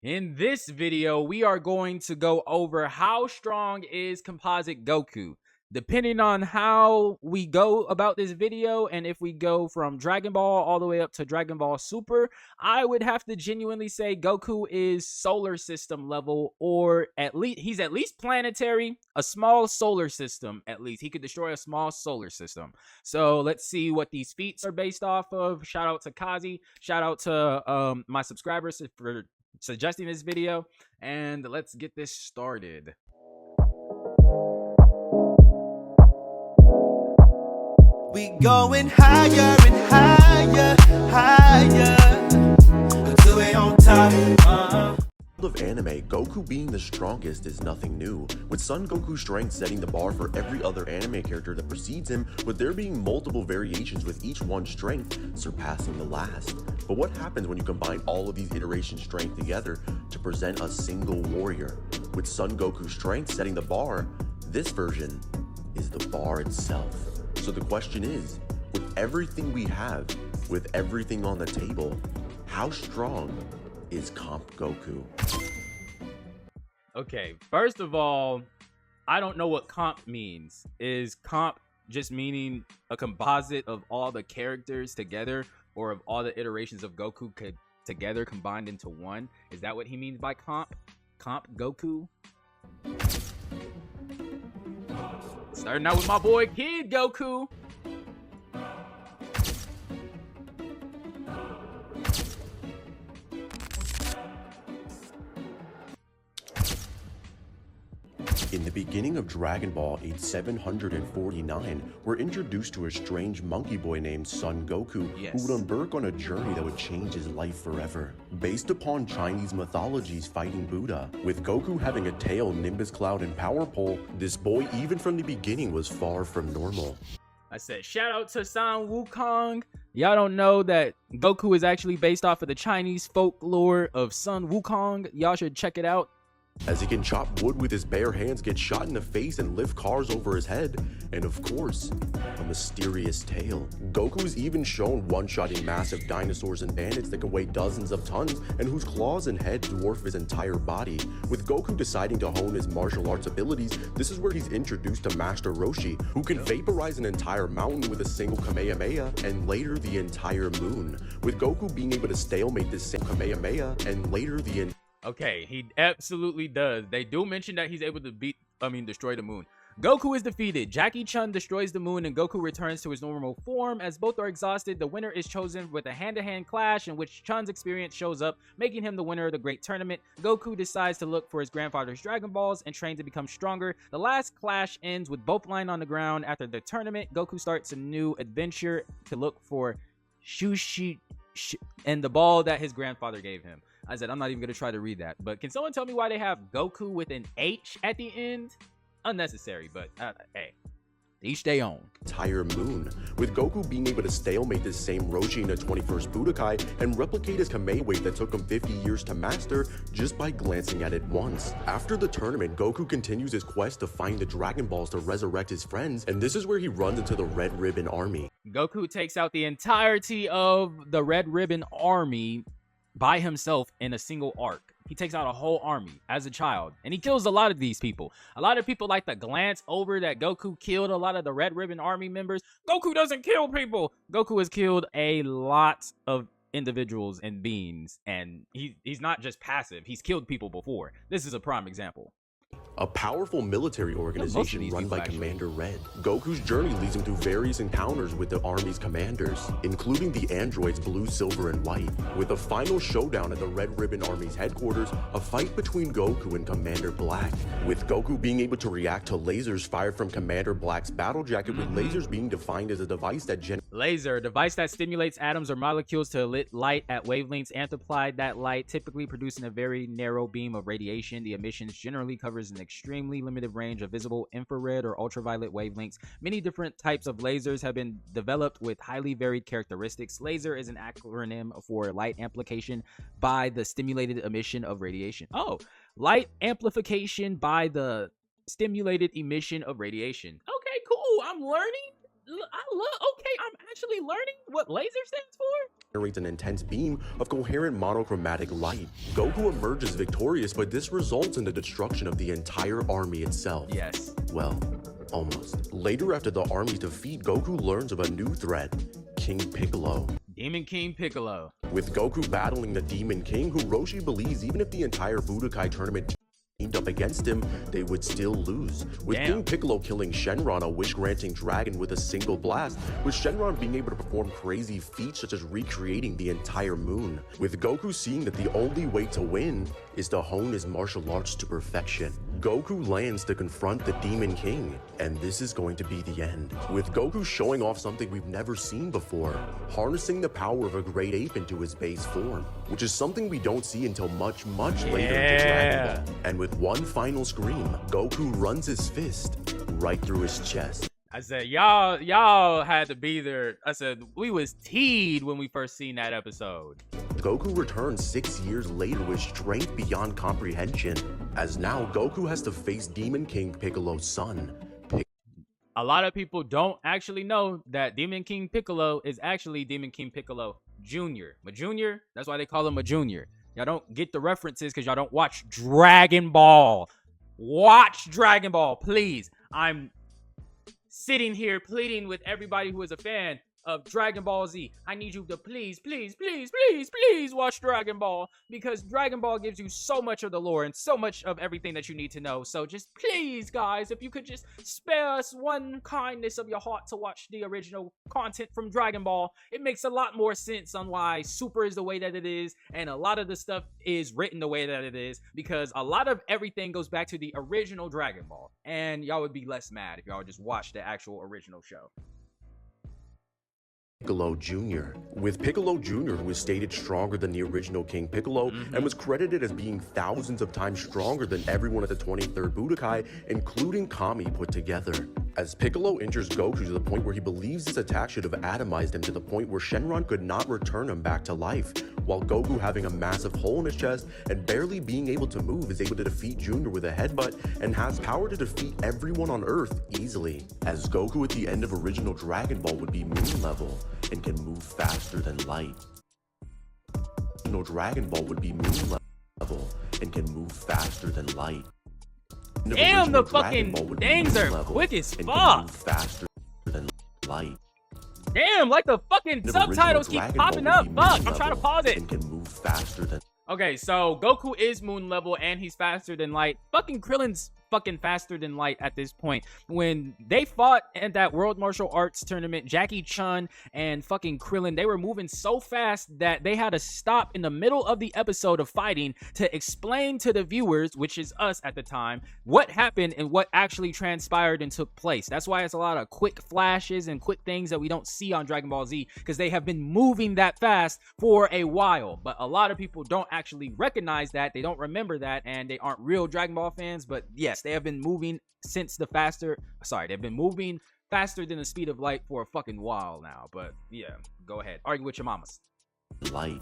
In this video, we are going to go over how strong is composite Goku. Depending on how we go about this video, and if we go from Dragon Ball all the way up to Dragon Ball Super, I would have to genuinely say Goku is solar system level, or he's at least planetary, a small solar system at least. He could destroy a small solar system. So let's see what these feats are based off of. Shout out to Kazi. Shout out to my subscribers for suggesting this video, and let's get this started. We going higher and higher, higher, until we on top. Of anime, Goku being the strongest is nothing new, with Son Goku's strength setting the bar for every other anime character that precedes him, with there being multiple variations with each one's strength surpassing the last. But what happens when you combine all of these iterations' strength together to present a single warrior? With Son Goku's strength setting the bar, this version is the bar itself. So the question is, with everything we have, with everything on the table, how strong is Comp Goku? Okay, first of all, I don't know what comp means. Is comp just meaning a composite of all the characters together, or of all the iterations of Goku together combined into one? Is that what he means by comp? Comp Goku? Starting out with my boy Kid Goku. In the beginning of Dragon Ball, age 749, we're introduced to a strange monkey boy named Son Goku, who would embark on a journey that would change his life forever. Based upon Chinese mythology's fighting Buddha, with Goku having a tail, Nimbus Cloud, and Power Pole, this boy even from the beginning was far from normal. I said shout out to Sun Wukong. Y'all don't know that Goku is actually based off of the Chinese folklore of Sun Wukong. Y'all should check it out. As he can chop wood with his bare hands, get shot in the face, and lift cars over his head, and of course, a mysterious tail. Goku is even shown one-shotting massive dinosaurs and bandits that can weigh dozens of tons and whose claws and head dwarf his entire body. With Goku deciding to hone his martial arts abilities, this is where he's introduced to Master Roshi, who can vaporize an entire mountain with a single Kamehameha, and later the entire moon. With Goku being able to stalemate this same Kamehameha, and later the Okay, he absolutely does. They do mention that he's able to destroy the moon. Goku is defeated. Jackie Chun destroys the moon and Goku returns to his normal form. As both are exhausted, the winner is chosen with a hand-to-hand clash in which Chun's experience shows up, making him the winner of the great tournament. Goku decides to look for his grandfather's Dragon Balls and train to become stronger. The last clash ends with both lying on the ground. After the tournament, Goku starts a new adventure to look for Shushi and the ball that his grandfather gave him. I said, I'm not even going to try to read that. But can someone tell me why they have Goku with an H at the end? Unnecessary, but hey, each day own. Entire moon, with Goku being able to stalemate this same Roshi in the 21st Budokai and replicate his Kame wave that took him 50 years to master just by glancing at it once. After the tournament, Goku continues his quest to find the Dragon Balls to resurrect his friends, and this is where he runs into the Red Ribbon Army. Goku takes out the entirety of the Red Ribbon Army by himself in a single arc. He takes out a whole army as a child, and he kills a lot of these people. A lot of people like to glance over that Goku killed a lot of the Red Ribbon Army members. Goku doesn't kill people. Goku has killed a lot of individuals and beings, and he's not just passive. He's killed people before. This is a prime example. A powerful military organization run by Commander Red. Goku's journey leads him through various encounters with the army's commanders, including the androids Blue, Silver, and White. With a final showdown at the Red Ribbon Army's headquarters, a fight between Goku and Commander Black, with Goku being able to react to lasers fired from Commander Black's battle jacket, with lasers being defined as a device that Laser, a device that stimulates atoms or molecules to emit light at wavelengths amplified that light, typically producing a very narrow beam of radiation. The emissions generally covers an extremely limited range of visible infrared or ultraviolet wavelengths. Many different types of lasers have been developed with highly varied characteristics. Laser is an acronym for light amplification by the stimulated emission of radiation. Oh, light amplification by the stimulated emission of radiation. Okay, cool. I'm learning. Okay, I'm actually learning what laser stands for. generates an intense beam of coherent monochromatic light. Goku emerges victorious, but this results in the destruction of the entire army itself. Yes. Well, almost. Later, after the army's defeat, Goku learns of a new threat, King Piccolo. Demon King Piccolo. With Goku battling the Demon King, who Roshi believes even if the entire Budokai tournament teamed up against him, they would still lose. With King Piccolo killing Shenron, a wish-granting dragon, with a single blast, with Shenron being able to perform crazy feats such as recreating the entire moon. With Goku seeing that the only way to win is to hone his martial arts to perfection. Goku lands to confront the Demon King, and this is going to be the end. With Goku showing off something we've never seen before, harnessing the power of a great ape into his base form, which is something we don't see until much later into Dragon Ball. And with one final scream, Goku runs his fist right through his chest. I said, y'all had to be there. I said, we was teed when we first seen that episode. Goku returns 6 years later with strength beyond comprehension, as now Goku has to face Demon King Piccolo's son. A lot of people don't actually know that Demon King Piccolo is actually Demon King Piccolo Jr. A junior, that's why they call him a junior. Y'all don't get the references because y'all don't watch Dragon Ball. Watch Dragon Ball, please. I'm sitting here pleading with everybody who is a fan of Dragon Ball Z. I need you to please watch Dragon Ball, because Dragon Ball gives you so much of the lore and so much of everything that you need to know. So just please, guys, if you could just spare us one kindness of your heart to watch the original content from Dragon Ball, it makes a lot more sense on why Super is the way that it is, and a lot of the stuff is written the way that it is, because a lot of everything goes back to the original Dragon Ball, and y'all would be less mad if y'all just watched the actual original show. Piccolo Jr. With Piccolo Jr., who was stated stronger than the original King Piccolo and was credited as being thousands of times stronger than everyone at the 23rd Budokai, including Kami put together. As Piccolo injures Goku to the point where he believes his attack should have atomized him to the point where Shenron could not return him back to life, while Goku, having a massive hole in his chest and barely being able to move, is able to defeat Jr. with a headbutt and has power to defeat everyone on Earth easily, as Goku at the end of original Dragon Ball would be moon level and can move faster than light. No, Dragon Ball would be moon level and can move faster than light. Damn, the fucking things are quick as fuck. Faster than light. Damn, like the fucking subtitles keep popping up. Fuck, I'm trying to pause it. And can move faster than. Okay, so Goku is moon level and he's faster than light. Fucking Krillin's fucking faster than light at this point. When they fought at that World Martial Arts tournament, Jackie Chun and fucking Krillin, they were moving so fast that they had to stop in the middle of the episode of fighting to explain to the viewers, which is us at the time, what happened and what actually transpired and took place. That's why it's a lot of quick flashes and quick things that we don't see on Dragon Ball Z, because they have been moving that fast for a while. But a lot of people don't actually recognize that, they don't remember that, and they aren't real Dragon Ball fans. But yes, they have been moving since they've been moving faster than the speed of light for a fucking while now. But yeah, go ahead, argue with your mamas. Light.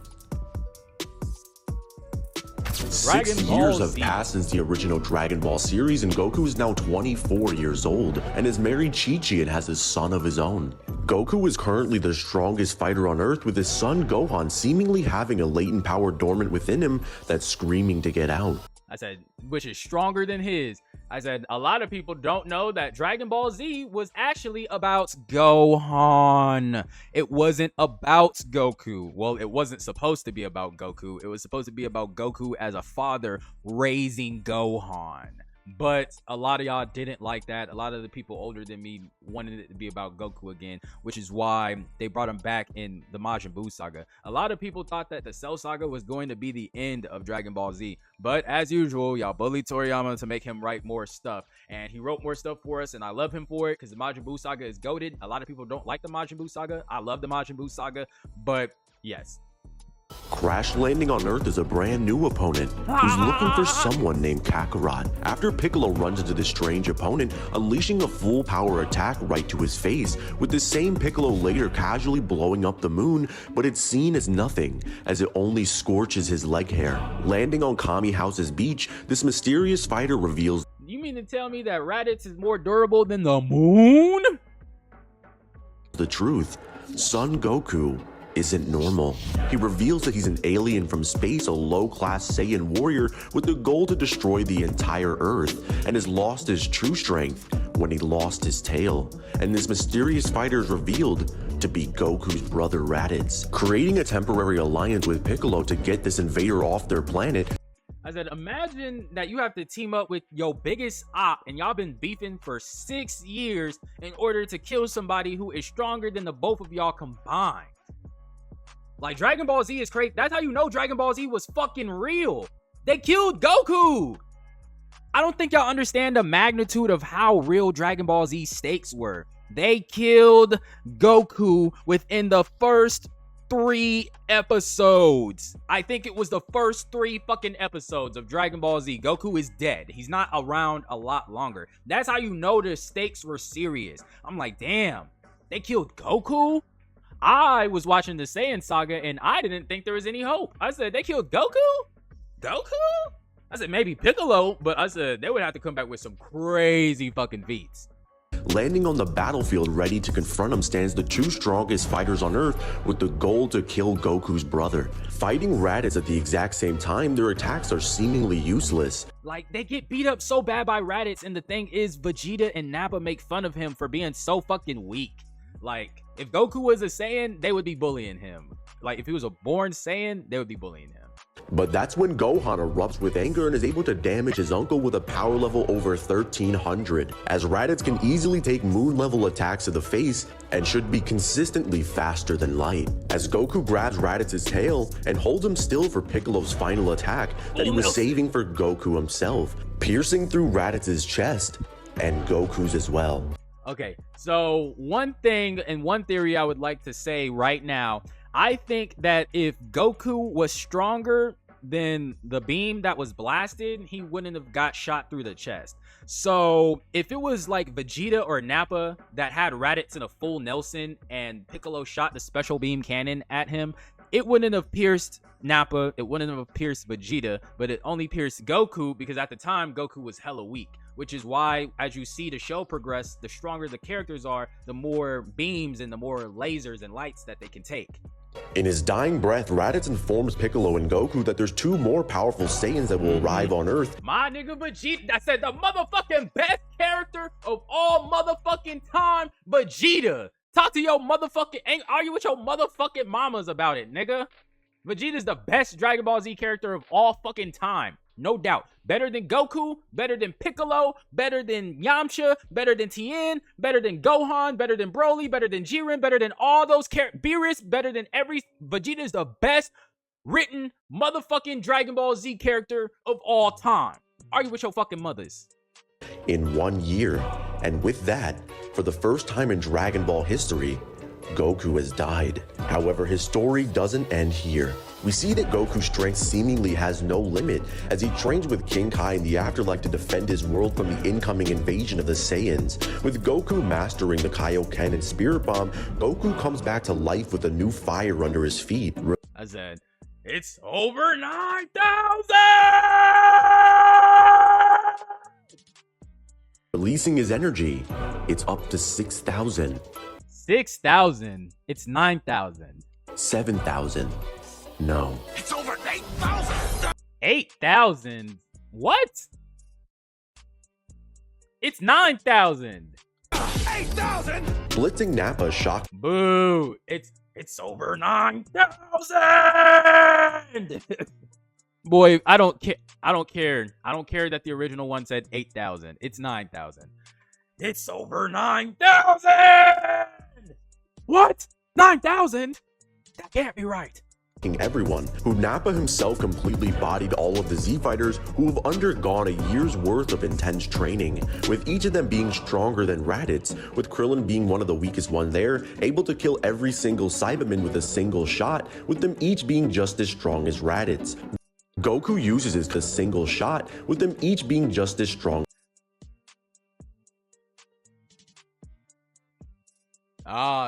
Dragon 6 Ball years have Z. passed since the original Dragon Ball series, and Goku is now 24 years old and is married Chi-Chi and has a son of his own. Goku is currently the strongest fighter on Earth, with his son Gohan seemingly having a latent power dormant within him that's screaming to get out. I said, which is stronger than his. I said, a lot of people don't know that Dragon Ball Z was actually about Gohan. It wasn't about Goku. Well, it wasn't supposed to be about Goku. It was supposed to be about Goku as a father raising Gohan. But a lot of y'all didn't like that. A lot of the people older than me wanted it to be about Goku again, which is why they brought him back in the Majin Buu saga. A lot of people thought that the Cell saga was going to be the end of Dragon Ball Z. But as usual, y'all bullied Toriyama to make him write more stuff. And he wrote more stuff for us, and I love him for it, because the Majin Buu saga is goated. A lot of people don't like the Majin Buu saga. I love the Majin Buu saga. But yes. Crash landing on Earth is a brand new opponent who's looking for someone named Kakarot. After Piccolo runs into this strange opponent, unleashing a full power attack right to his face, with the same Piccolo later casually blowing up the moon, but it's seen as nothing, as it only scorches his leg hair. Landing on Kami House's beach, this mysterious fighter reveals. You mean to tell me that Raditz is more durable than the moon? The truth. Son Goku isn't normal. He reveals that he's an alien from space, a low-class Saiyan warrior with the goal to destroy the entire Earth, and has lost his true strength when he lost his tail. And this mysterious fighter is revealed to be Goku's brother Raditz, creating a temporary alliance with Piccolo to get this invader off their planet. I said, imagine that you have to team up with your biggest op and y'all been beefing for 6 years in order to kill somebody who is stronger than the both of y'all combined. Like, Dragon Ball Z is crazy. That's how you know Dragon Ball Z was fucking real. They killed Goku. I don't think y'all understand the magnitude of how real Dragon Ball Z stakes were. They killed Goku within the first 3 episodes. I think it was the first 3 fucking episodes of Dragon Ball Z. Goku is dead. He's not around a lot longer. That's how you know the stakes were serious. I'm like, damn, they killed Goku? I was watching the Saiyan saga and I didn't think there was any hope. I said, they killed Goku? Goku? I said, maybe Piccolo, but I said they would have to come back with some crazy fucking feats. Landing on the battlefield ready to confront him stands the 2 strongest fighters on Earth with the goal to kill Goku's brother. Fighting Raditz at the exact same time, their attacks are seemingly useless. Like, they get beat up so bad by Raditz, and the thing is, Vegeta and Nappa make fun of him for being so fucking weak. Like, if Goku was a Saiyan, they would be bullying him. Like, if he was a born Saiyan, they would be bullying him. But that's when Gohan erupts with anger and is able to damage his uncle with a power level over 1300, as Raditz can easily take moon level attacks to the face and should be consistently faster than light. As Goku grabs Raditz's tail and holds him still for Piccolo's final attack that he was saving for Goku himself, piercing through Raditz's chest and Goku's as well. Okay, so one thing and one theory I would like to say right now, I think that if Goku was stronger than the beam that was blasted, he wouldn't have got shot through the chest. So if it was like Vegeta or Nappa that had Raditz in a full Nelson and Piccolo shot the special beam cannon at him, it wouldn't have pierced Nappa, it wouldn't have pierced Vegeta, but it only pierced Goku because at the time Goku was hella weak. Which is why, as you see the show progress, the stronger the characters are, the more beams and the more lasers and lights that they can take. In his dying breath, Raditz informs Piccolo and Goku that there's 2 more powerful Saiyans that will arrive on Earth. My nigga Vegeta, I said the motherfucking best character of all motherfucking time, Vegeta. Talk to your motherfucking, ain't argue with your motherfucking mamas about it, nigga. Vegeta's the best Dragon Ball Z character of all fucking time. No doubt. Better than Goku, better than Piccolo, better than Yamcha, better than Tien, better than Gohan, better than Broly, better than Jiren, better than all those characters. Beerus, better than every... Vegeta is the best written motherfucking Dragon Ball Z character of all time. Argue with your fucking mothers. In 1 year, and with that, for the first time in Dragon Ball history, Goku has died. However, his story doesn't end here. We see that Goku's strength seemingly has no limit as he trains with King Kai in the afterlife to defend his world from the incoming invasion of the Saiyans. With Goku mastering the Kaioken and Spirit Bomb, Goku comes back to life with a new fire under his feet. I said, it's over 9,000! Releasing his energy, it's up to 6,000. 6,000. It's 9,000. 7,000. No. It's over 8,000. 8,000? What? It's 9,000. 8,000. Blitzing Nappa shocked. Boo! It's over 9,000. Boy, I don't care. I don't care. I don't care that the original one said 8,000. It's 9,000. It's over 9,000. What? 9,000? That can't be right. Everyone, who Nappa himself completely bodied all of the Z fighters who have undergone a year's worth of intense training, with each of them being stronger than Raditz, with Krillin being one of the weakest one there, able to kill every single Cyberman with a single shot, with them each being just as strong as Raditz. Goku uses the single shot, with them each being just as strong.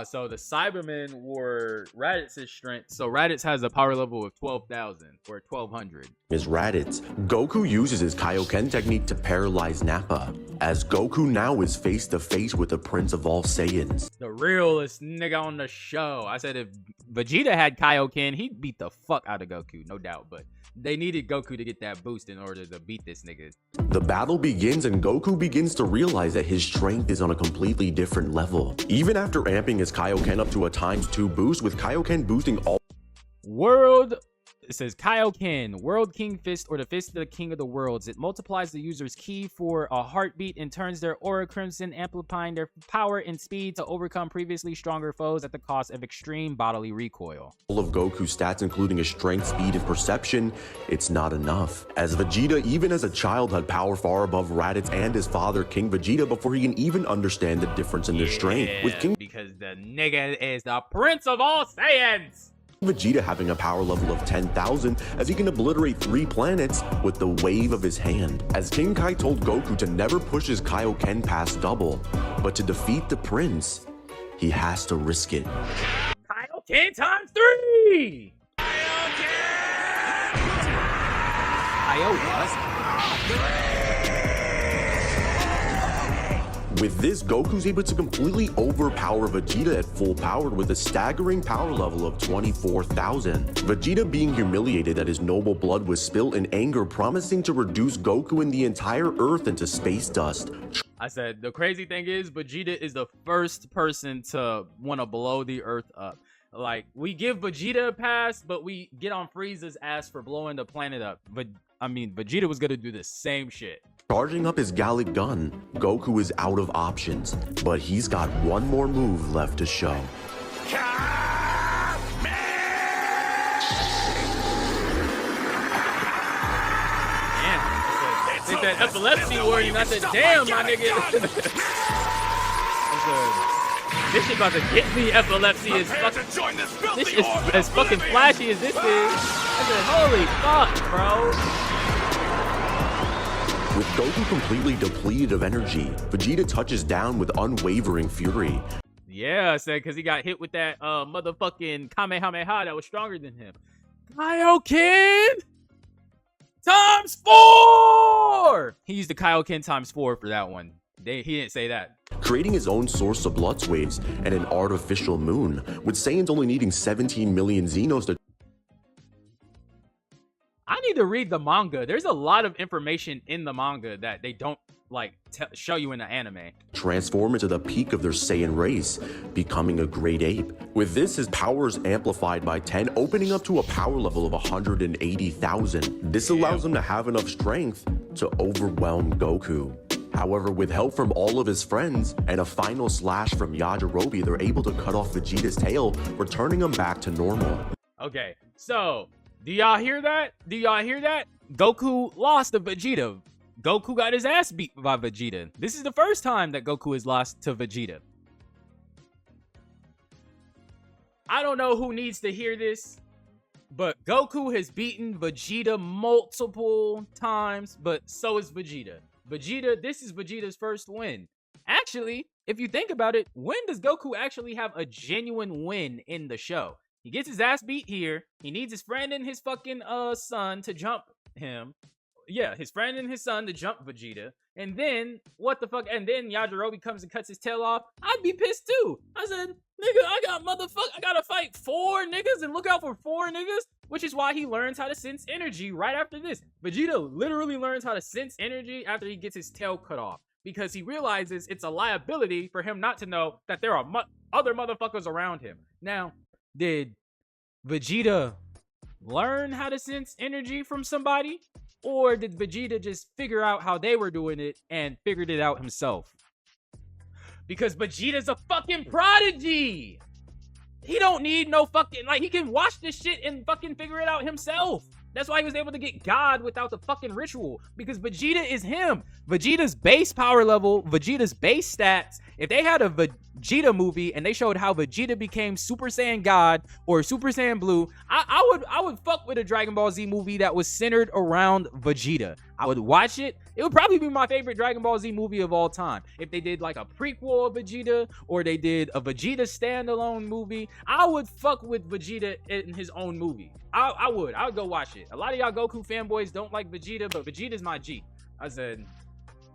So the Cybermen were Raditz's strength. So Raditz has a power level of 12,000 or 1,200. Is Raditz. Goku uses his Kaioken technique to paralyze Nappa, as Goku now is face to face with the Prince of all Saiyans. The realest nigga on the show. I said if Vegeta had Kaioken, he'd beat the fuck out of Goku, no doubt. But they needed Goku to get that boost in order to beat this nigga. The battle begins and Goku begins to realize that his strength is on a completely different level. Even after amping his Kaioken up to a ×2 boost, with Kaioken boosting all It says Kaioken, World King Fist, or the Fist of the King of the Worlds. It multiplies the user's ki for a heartbeat and turns their aura crimson, amplifying their power and speed to overcome previously stronger foes at the cost of extreme bodily recoil. of Goku's stats, including his strength, speed, and perception, it's not enough. As Vegeta, even as a child, had power far above Raditz and his father, King Vegeta, before he can even understand the difference in their strength. With King because the nigga is the Prince of all Saiyans! Vegeta having a power level of 10,000, as he can obliterate 3 planets with the wave of his hand. As King Kai told Goku to never push his Kaioken past double, but to defeat the prince, he has to risk it. Kaioken ×3! With this, Goku's able to completely overpower Vegeta at full power with a staggering power level of 24,000. Vegeta, being humiliated that his noble blood was spilled in anger, promising to reduce Goku and the entire Earth into space dust. I said, the crazy thing is, Vegeta is the first person to want to blow the Earth up. Like, we give Vegeta a pass, but we get on Frieza's ass for blowing the planet up. But I mean, Vegeta was gonna do the same shit. Charging up his Gallic gun, Goku is out of options, but he's got one more move left to show. Take that epilepsy warning. I said, damn, my nigga. This shit about to get me epilepsy as fucking. This is as fucking flashy as this is. I said, holy fuck, bro. With Goku completely depleted of energy, Vegeta touches down with unwavering fury. Yeah, I said, because he got hit with that motherfucking Kamehameha that was stronger than him. Kaioken ×4! He used the Kaioken ×4 for that one. He didn't say that. Creating his own source of blood waves and an artificial moon, with Saiyans only needing 17 million Xenos to I need to read the manga. There's a lot of information in the manga that they don't like show you in the anime. Transform into the peak of their Saiyan race, becoming a great ape. With this, his power is amplified by 10, opening up to a power level of 180,000. This allows him to have enough strength to overwhelm Goku. However, with help from all of his friends and a final slash from Yajirobe, they're able to cut off Vegeta's tail, returning him back to normal. Okay, so do y'all hear that? Do y'all hear that? Goku lost to Vegeta. Goku got his ass beat by Vegeta. This is the first time that Goku has lost to Vegeta. I don't know who needs to hear this, but Goku has beaten Vegeta multiple times, but so is Vegeta. This is Vegeta's first win. Actually, if you think about it, when does Goku actually have a genuine win in the show? He gets his ass beat here. He needs his friend and his fucking son to jump him. Yeah, his friend and his son to jump Vegeta. And then, what the fuck? And then Yajirobe comes and cuts his tail off. I'd be pissed too. I said, nigga, I gotta fight 4 niggas and look out for 4 niggas. Which is why he learns how to sense energy right after this. Vegeta literally learns how to sense energy after he gets his tail cut off. Because he realizes it's a liability for him not to know that there are other motherfuckers around him. Now, did Vegeta learn how to sense energy from somebody? Or did Vegeta just figure out how they were doing it and figured it out himself? Because Vegeta's a fucking prodigy! He don't need no fucking, like, he can watch this shit and fucking figure it out himself. That's why he was able to get God without the fucking ritual. Because Vegeta is him. Vegeta's base power level, Vegeta's base stats. If they had a Vegeta movie and they showed how Vegeta became Super Saiyan God or Super Saiyan Blue, I would fuck with a Dragon Ball Z movie that was centered around Vegeta. I would watch it. It would probably be my favorite Dragon Ball Z movie of all time. If they did like a prequel of Vegeta or they did a Vegeta standalone movie, I would fuck with Vegeta in his own movie. I would go watch it. A lot of y'all Goku fanboys don't like Vegeta, but Vegeta's my G. I said,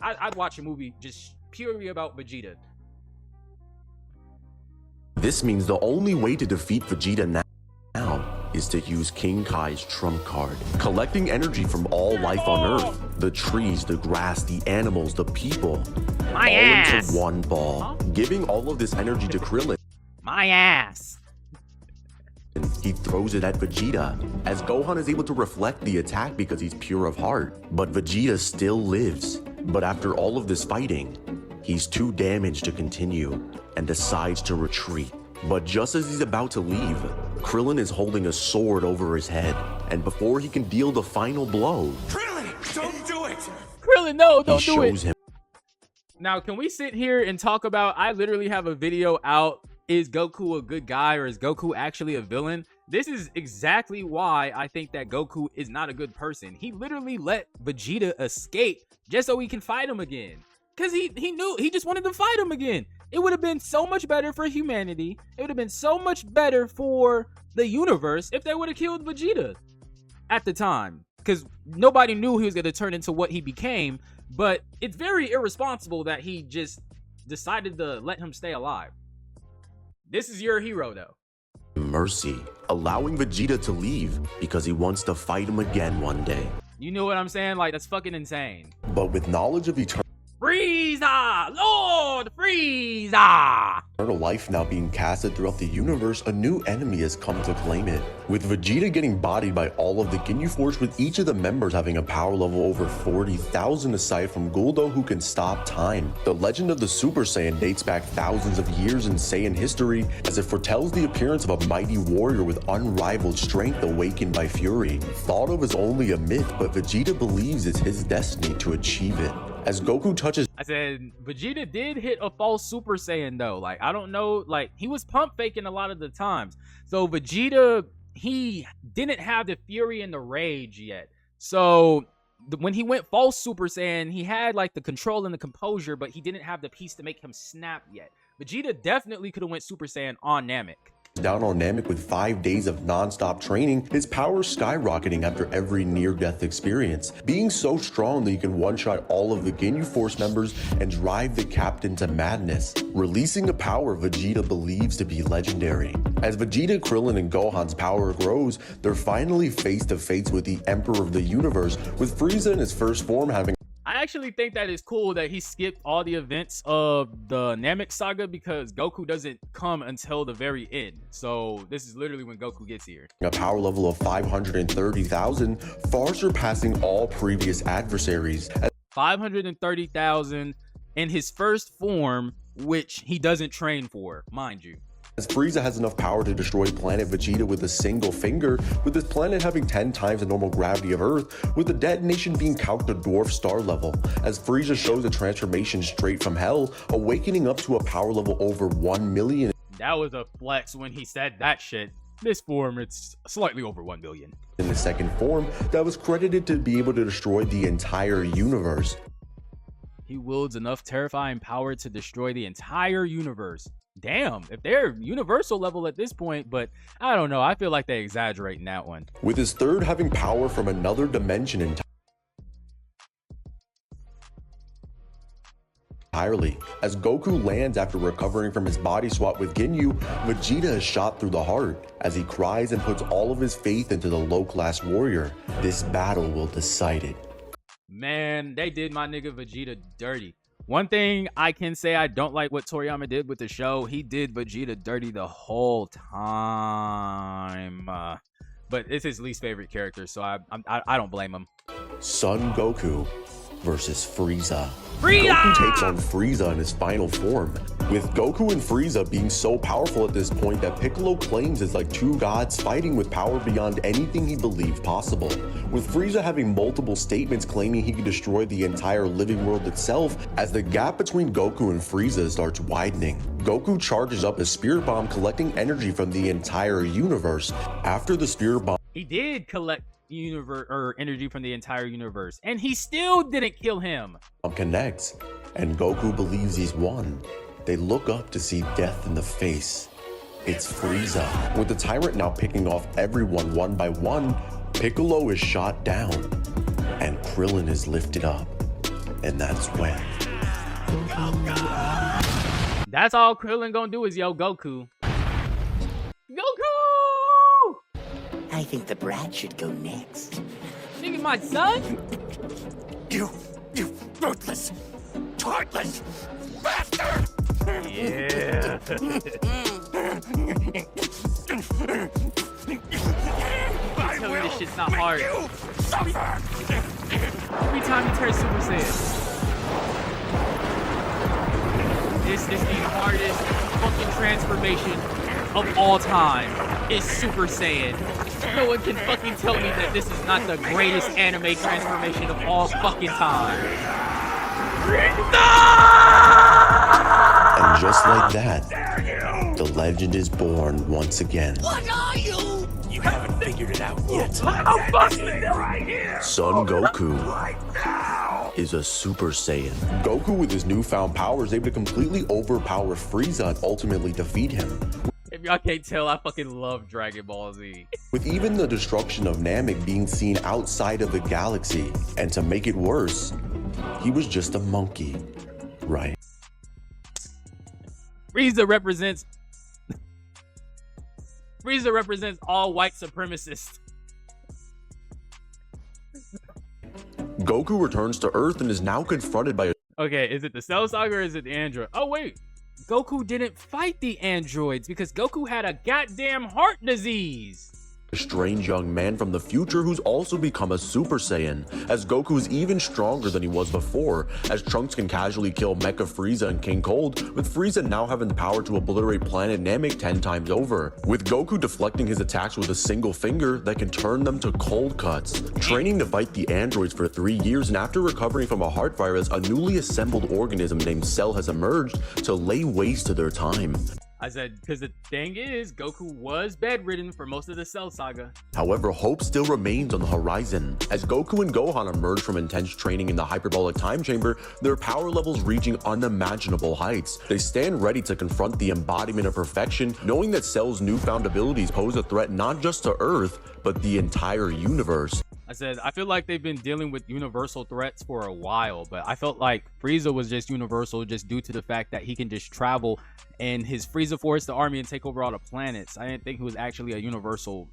I'd watch a movie just purely about Vegeta. This means the only way to defeat Vegeta now is to use King Kai's trump card, collecting energy from all life on Earth, the trees, the grass, the animals, the people, My all ass. into one ball, giving all of this energy to Krillin. My ass. He throws it at Vegeta, as Gohan is able to reflect the attack because he's pure of heart. But Vegeta still lives. But after all of this fighting, he's too damaged to continue and decides to retreat. But just as he's about to leave, Krillin is holding a sword over his head, and before he can deal the final blow, Krillin, don't do it! Krillin, no, he don't do it. shows him Now, can we sit here and talk about, I literally have a video out, is Goku a good guy or is Goku actually a villain? This is exactly why I think that Goku is not a good person. He literally let Vegeta escape just so he can fight him again. Because he knew, he just wanted to fight him again. It would have been so much better for humanity. It would have been so much better for the universe if they would have killed Vegeta at the time. Because nobody knew he was going to turn into what he became. But it's very irresponsible that he just decided to let him stay alive. This is your hero, though. mercy, allowing Vegeta to leave because he wants to fight him again one day. You know what I'm saying? Like, that's fucking insane. But with knowledge of eternal Frieza! Lord Frieza! life now being casted throughout the universe, a new enemy has come to claim it. With Vegeta getting bodied by all of the Ginyu Force, with each of the members having a power level over 40,000 aside from Guldo, who can stop time. The legend of the Super Saiyan dates back thousands of years in Saiyan history, as it foretells the appearance of a mighty warrior with unrivaled strength awakened by fury. Thought of as only a myth, but Vegeta believes it's his destiny to achieve it. As Goku touches I said, Vegeta did hit a false Super Saiyan, though. Like, I don't know. Like, he was pump faking a lot of the times. So, Vegeta, he didn't have the fury and the rage yet. So, when he went false Super Saiyan, he had, like, the control and the composure, but he didn't have the piece to make him snap yet. Vegeta definitely could have went Super Saiyan on Namek. down on Namek with 5 days of non-stop training, his power skyrocketing after every near-death experience, being so strong that he can one-shot all of the Ginyu Force members and drive the captain to madness, releasing a power Vegeta believes to be legendary. As Vegeta, Krillin, and Gohan's power grows, they're finally face-to-face with the Emperor of the Universe, with Frieza in his first form having I actually think that is cool that he skipped all the events of the Namek saga because Goku doesn't come until the very end. So this is literally when Goku gets here. a power level of 530,000, far surpassing all previous adversaries. 530,000 in his first form, which he doesn't train for, mind you. As Frieza has enough power to destroy planet Vegeta with a single finger, with his planet having 10 times the normal gravity of Earth, with the detonation being calced to dwarf star level, as Frieza shows a transformation straight from hell, awakening up to a power level over 1 million. That was a flex when he said that shit. This form, it's slightly over 1 billion. In the second form, that was credited to be able to destroy the entire universe. He wields enough terrifying power to destroy the entire universe. Damn, if they're universal level at this point, but I don't know. I feel like they exaggerate in that one. With his third having power from another dimension entirely. As Goku lands after recovering from his body swap with Ginyu, Vegeta is shot through the heart as he cries and puts all of his faith into the low-class warrior. This battle will decide it. Man, they did my nigga Vegeta dirty. One thing I can say I don't like what Toriyama did with the show. He did Vegeta dirty the whole time. But it's his least favorite character, so I don't blame him. Son Goku versus Frieza. Frieza! Goku takes on Frieza in his final form, with Goku and Frieza being so powerful at this point that Piccolo claims it's like two gods fighting with power beyond anything he believed possible, with Frieza having multiple statements claiming he could destroy the entire living world itself. As the gap between Goku and Frieza starts widening, Goku charges up a spirit bomb, collecting energy from the entire universe. After the spirit bomb He did collect energy from the entire universe, and he still didn't kill him. connects, and Goku believes he's won. They look up to see death in the face. It's Frieza. With the tyrant now picking off everyone one by one, Piccolo is shot down, and Krillin is lifted up. And that's when That's all Krillin gonna do is yo Goku. I think the brat should go next. Nigga, my son? You ruthless, heartless bastard! Yeah. I Tell me will this shit's not make hard. you suffer! Every time he turns Super Saiyan. This is the hardest fucking transformation of all time. Is Super Saiyan. No one can fucking tell me that this is not the greatest anime transformation of all fucking time. And just like that, the legend is born once again. What are you? You haven't figured it out yet. I'm busting it right here. Son Goku is a Super Saiyan. Goku, with his newfound power, is able to completely overpower Frieza and ultimately defeat him. If y'all can't tell, I fucking love Dragon Ball Z. With even the destruction of Namek being seen outside of the galaxy. And to make it worse, he was just a monkey, right? Frieza represents all white supremacists. Goku returns to Earth and is now confronted by a Okay, is it the Cell Saga or is it the android? Oh wait, Goku didn't fight the androids because Goku had a goddamn heart disease. strange young man from the future who's also become a Super Saiyan, as Goku's even stronger than he was before, as Trunks can casually kill Mecha Frieza and King Cold, with Frieza now having the power to obliterate planet Namek 10 times over, with Goku deflecting his attacks with a single finger that can turn them to cold cuts, training to fight the androids for 3 years, and after recovering from a heart virus, a newly assembled organism named Cell has emerged to lay waste to their time. I said, because the thing is, Goku was bedridden for most of the Cell Saga. However, hope still remains on the horizon. As Goku and Gohan emerge from intense training in the hyperbolic time chamber, their power levels reaching unimaginable heights. They stand ready to confront the embodiment of perfection, knowing that Cell's newfound abilities pose a threat not just to Earth, but the entire universe. I said, I feel like they've been dealing with universal threats for a while, but I felt like Frieza was just universal just due to the fact that he can just travel and his Frieza Force, the army, and take over all the planets. I didn't think he was actually a universal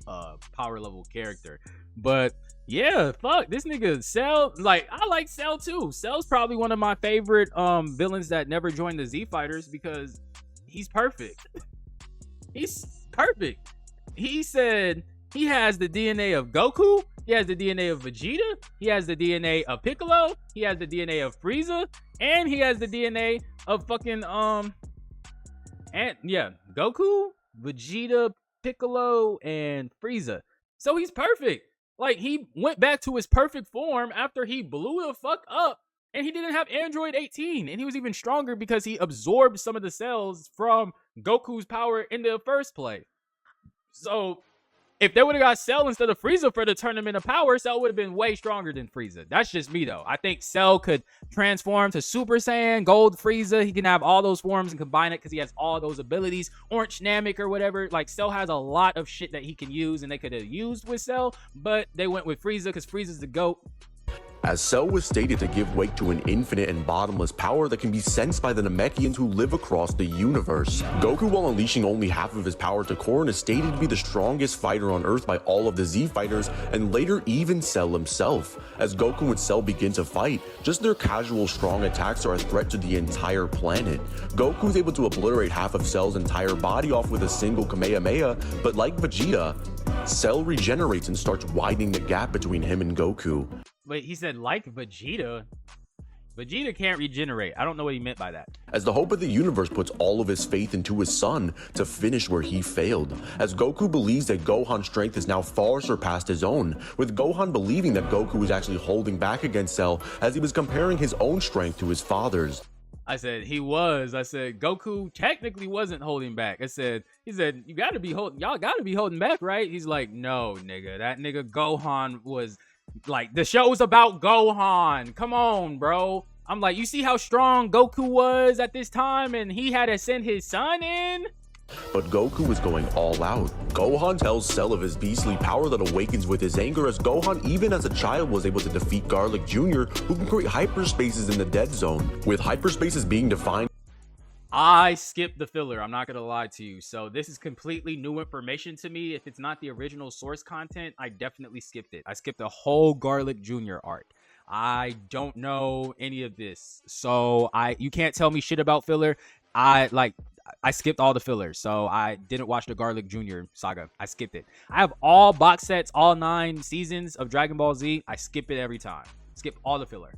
power level character. But yeah, fuck, this nigga Cell, like, I like Cell too. Cell's probably one of my favorite villains that never joined the Z Fighters because he's perfect. He's perfect. He said he has the DNA of Goku. He has the DNA of Vegeta. He has the DNA of Piccolo. He has the DNA of Frieza. And he has the DNA of fucking, and yeah, Goku, Vegeta, Piccolo, and Frieza. So he's perfect. Like, he went back to his perfect form after he blew the fuck up. And he didn't have Android 18. And he was even stronger because he absorbed some of the cells from Goku's power in the first place. So if they would have got Cell instead of Frieza for the tournament of power, Cell would have been way stronger than Frieza. That's just me, though. I think Cell could transform to Super Saiyan, Gold Frieza. He can have all those forms and combine it because he has all those abilities. Orange Namek or whatever. Like, Cell has a lot of shit that he can use, and they could have used with Cell, but they went with Frieza because Frieza's the GOAT. As Cell was stated to give way to an infinite and bottomless power that can be sensed by the Namekians who live across the universe. Goku, while unleashing only half of his power to Korn, is stated to be the strongest fighter on Earth by all of the Z Fighters, and later even Cell himself. As Goku and Cell begin to fight, just their casual strong attacks are a threat to the entire planet. Goku is able to obliterate half of Cell's entire body off with a single Kamehameha, but like Vegeta, Cell regenerates and starts widening the gap between him and Goku. Wait, he said like Vegeta? Vegeta can't regenerate. I don't know what he meant by that. As the hope of the universe puts all of his faith into his son to finish where he failed. As Goku believes that Gohan's strength is now far surpassed his own, with Gohan believing that Goku was actually holding back against Cell as he was comparing his own strength to his father's. I said he was. I said Goku technically wasn't holding back. He said y'all gotta be holding back, right? He's like, no, nigga, that nigga Gohan was like, the show's about Gohan. Come on, bro. I'm like, you see how strong Goku was at this time, and he had to send his son in? But Goku is going all out. Gohan tells Cell of his beastly power that awakens with his anger, as Gohan, even as a child, was able to defeat Garlic Jr., who can create hyperspaces in the dead zone, with hyperspaces being defined I skipped the filler. I'm not gonna lie to you. So this is completely new information to me. If it's not the original source content, I definitely skipped it. I skipped the whole Garlic Jr. arc. I don't know any of this, so you can't tell me shit about filler. I skipped all the fillers, so I didn't watch the Garlic Jr. saga. I skipped it. I have all box sets, all 9 seasons of Dragon Ball Z. I skip it every time. Skip all the filler.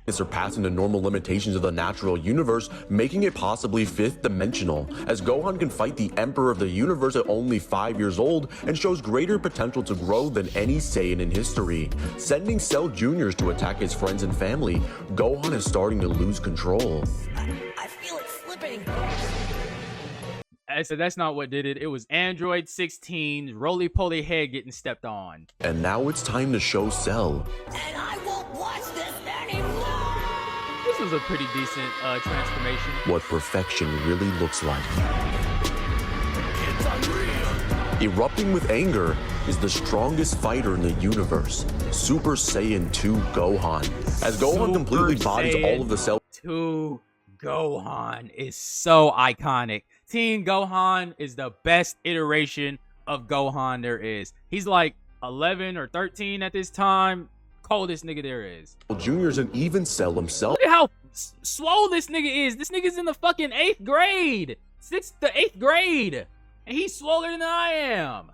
Surpassing the normal limitations of the natural universe, making it possibly 5th dimensional, as Gohan can fight the Emperor of the Universe at only 5 years old and shows greater potential to grow than any Saiyan in history. Sending Cell Juniors to attack his friends and family, Gohan is starting to lose control. I feel it slipping. I said that's not what did it. It was Android 16's roly-poly head getting stepped on. And now it's time to show Cell. And I won't watch this anymore. This was a pretty decent transformation. What perfection really looks like. It's unreal. Erupting with anger is the strongest fighter in the universe, Super Saiyan 2 Gohan. As Gohan completely bodies all of the Cell 2 Gohan is so iconic. Teen Gohan is the best iteration of Gohan there is. He's like 11 or 13 at this time. Coldest nigga there is. Juniors and even Cell himself. Look at how swole this nigga is. This nigga's in the fucking 8th grade. 6th to 8th grade. And he's swoller than I am.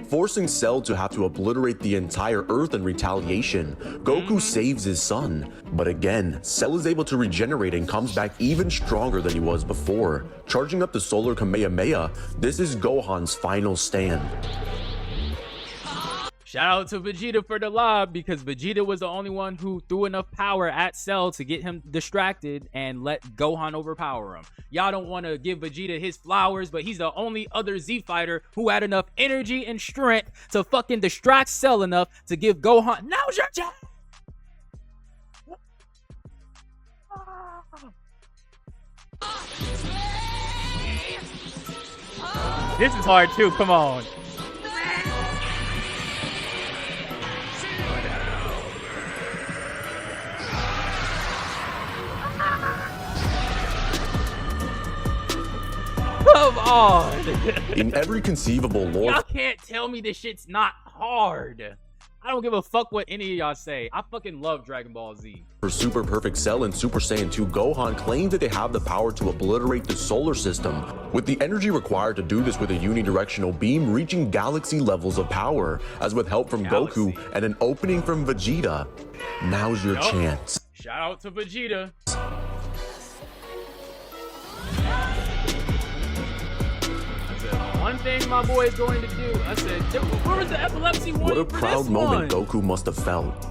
Forcing Cell to have to obliterate the entire Earth in retaliation. Goku saves his son. But again, Cell is able to regenerate and comes back even stronger than he was before. Charging up the Solar Kamehameha, this is Gohan's final stand. Shout out to Vegeta for the lob, because Vegeta was the only one who threw enough power at Cell to get him distracted and let Gohan overpower him. Y'all don't want to give Vegeta his flowers, but he's the only other Z fighter who had enough energy and strength to fucking distract Cell enough to give Gohan. Now's your time! This is hard too, come on. Come on. In every conceivable lore, Y'all can't tell me this shit's not hard. I don't give a fuck what any of y'all say. I fucking love Dragon Ball Z. for Super Perfect Cell and Super Saiyan 2 Gohan claim that they have the power to obliterate the solar system, with the energy required to do this with a unidirectional beam reaching galaxy levels of power, as with help from Goku and an opening from Vegeta. Now's your chance. Shout out to Vegeta. One thing my boy is going to do. I said, where was the epilepsy warning? What a proud moment Goku must have felt.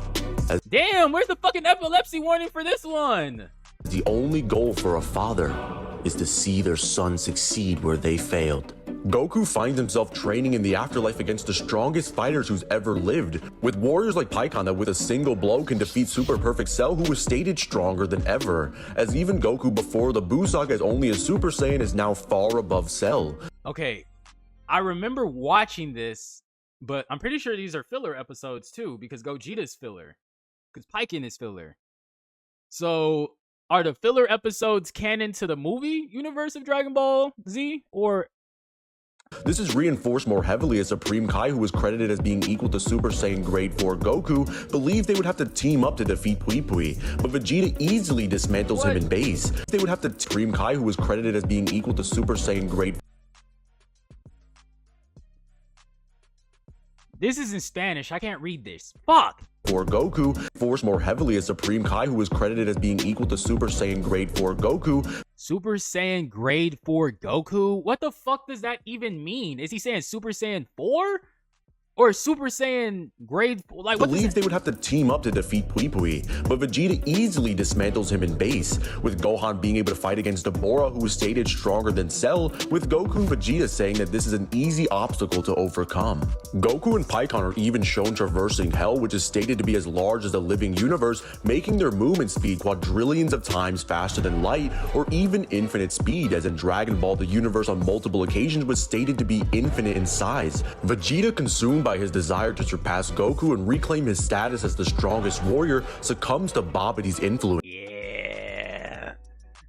Damn, where's the fucking epilepsy warning for this one? The only goal for a father is to see their son succeed where they failed. Goku finds himself training in the afterlife against the strongest fighters who's ever lived, with warriors like Pikkon that with a single blow can defeat Super Perfect Cell, who was stated stronger than ever, as even Goku before the Buu Saga as only a Super Saiyan is now far above Cell. Okay, I remember watching this, but I'm pretty sure these are filler episodes too, because Gogeta's filler, because Pikkon is filler. So are the filler episodes canon to the movie universe of Dragon Ball Z, or? This is reinforced more heavily as Supreme Kai, who was credited as being equal to Super Saiyan Grade 4 Goku, believed they would have to team up to defeat Pui Pui, but Vegeta easily dismantles him in base. They would have to Supreme Kai, who was credited as being equal to Super Saiyan Grade. This is in Spanish. I can't read this. Fuck. For Goku, forced more heavily as Supreme Kai, who was credited as being equal to Super Saiyan Grade 4 Goku. Super Saiyan Grade 4 Goku? What the fuck does that even mean? Is he saying Super Saiyan 4? Or Super Saiyan Grade 4? Like, what Believed they would have to team up to defeat Pui Pui, but Vegeta easily dismantles him in base, with Gohan being able to fight against Dabura, who was stated stronger than Cell, with Goku and Vegeta saying that this is an easy obstacle to overcome. Goku and Pikkon are even shown traversing Hell, which is stated to be as large as the living universe, making their movement speed quadrillions of times faster than light, or even infinite speed, as in Dragon Ball the universe on multiple occasions was stated to be infinite in size. Vegeta, consumed by his desire to surpass Goku and reclaim his status as the strongest warrior, succumbs to Babidi's influence. Yeah.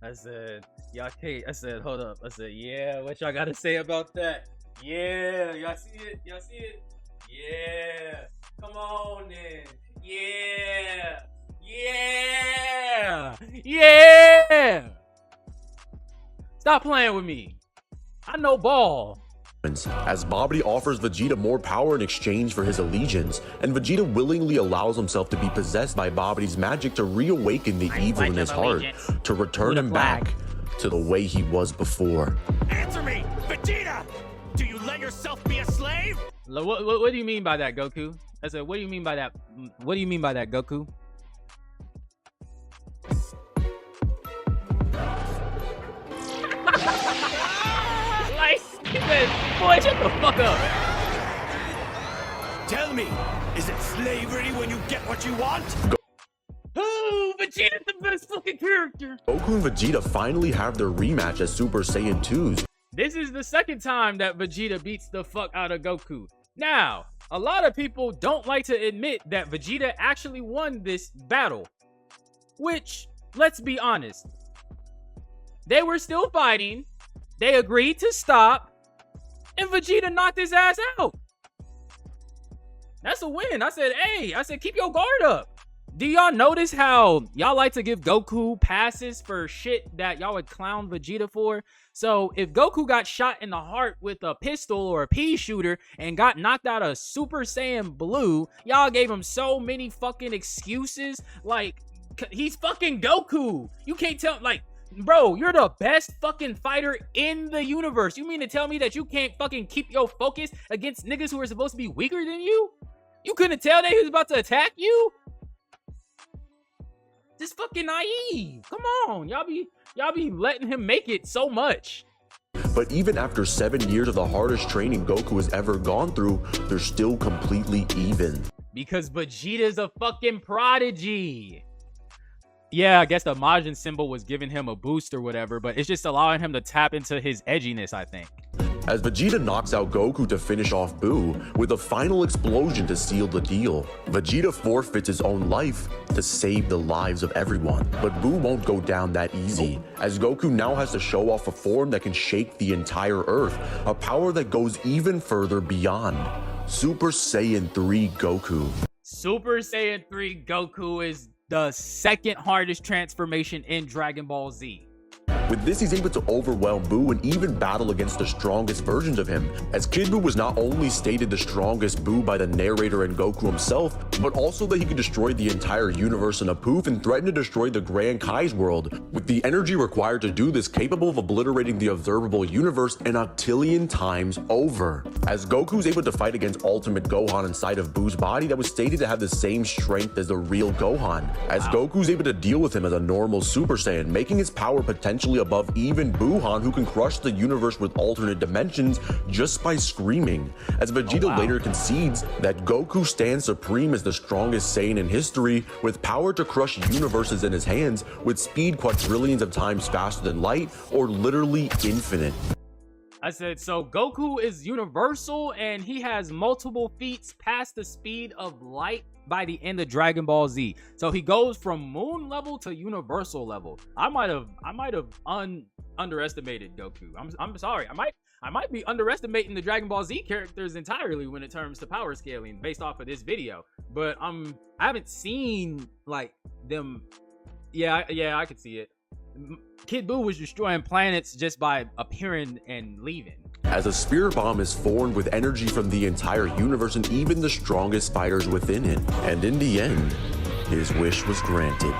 I said, y'all can't. I said, hold up. I said, yeah, what y'all gotta say about that? Yeah, y'all see it? Y'all see it? Yeah. Come on then. Yeah. Yeah. Yeah. Stop playing with me. I know ball. As Babidi offers Vegeta more power in exchange for his allegiance, and Vegeta willingly allows himself to be possessed by Babidi's magic to reawaken the evil in his heart, to return him back to the way he was before. Answer me, Vegeta! Do you let yourself be a slave? What do you mean by that, Goku? I said, what do you mean by that? What do you mean by that, Goku? Like, he said, boy, shut the fuck up. Tell me, is it slavery when you get what you want? Oh, Vegeta's the best fucking character. Goku and Vegeta finally have their rematch as Super Saiyan 2s. This is the second time that Vegeta beats the fuck out of Goku. Now, a lot of people don't like to admit that Vegeta actually won this battle. Which, let's be honest, they were still fighting, they agreed to stop, and Vegeta knocked his ass out. That's a win. I said, hey, keep your guard up. Do y'all notice how y'all like to give Goku passes for shit that y'all would clown Vegeta for? So if Goku got shot in the heart with a pistol or a pea shooter and got knocked out of Super Saiyan Blue, y'all gave him so many fucking excuses. Like, he's fucking Goku. You can't tell, like, bro, you're the best fucking fighter in the universe. You mean to tell me that you can't fucking keep your focus against niggas who are supposed to be weaker than you? You couldn't tell that he was about to attack you? Just fucking naive. Come on, y'all be letting him make it so much. But even after 7 years of the hardest training Goku has ever gone through, they're still completely even. Because Vegeta's a fucking prodigy. Yeah, I guess the Majin symbol was giving him a boost or whatever, but it's just allowing him to tap into his edginess, I think. As Vegeta knocks out Goku to finish off Buu with a final explosion to seal the deal, Vegeta forfeits his own life to save the lives of everyone. But Buu won't go down that easy, as Goku now has to show off a form that can shake the entire Earth, a power that goes even further beyond. Super Saiyan 3 Goku. Super Saiyan 3 Goku is the second hardest transformation in Dragon Ball Z. With this, he's able to overwhelm Buu and even battle against the strongest versions of him, as Kid Buu was not only stated the strongest Buu by the narrator and Goku himself, but also that he could destroy the entire universe in a poof and threaten to destroy the Grand Kai's world, with the energy required to do this capable of obliterating the observable universe an octillion times over. As Goku's able to fight against Ultimate Gohan inside of Buu's body that was stated to have the same strength as the real Gohan, as Goku's able to deal with him as a normal Super Saiyan, making his power potentially above even Buuhan, who can crush the universe with alternate dimensions just by screaming, as Vegeta later concedes that Goku stands supreme as the strongest Saiyan in history, with power to crush universes in his hands, with speed quadrillions of times faster than light, or literally infinite. I said, so Goku is universal and he has multiple feats past the speed of light by the end of Dragon Ball Z. So he goes from moon level to universal level. I might have underestimated Goku. I'm sorry. I might be underestimating the Dragon Ball Z characters entirely when it comes to power scaling based off of this video. But I haven't seen like them. Yeah, I could see it. Kid Buu was destroying planets just by appearing and leaving. As a spirit bomb is formed with energy from the entire universe and even the strongest fighters within it. And in the end, his wish was granted.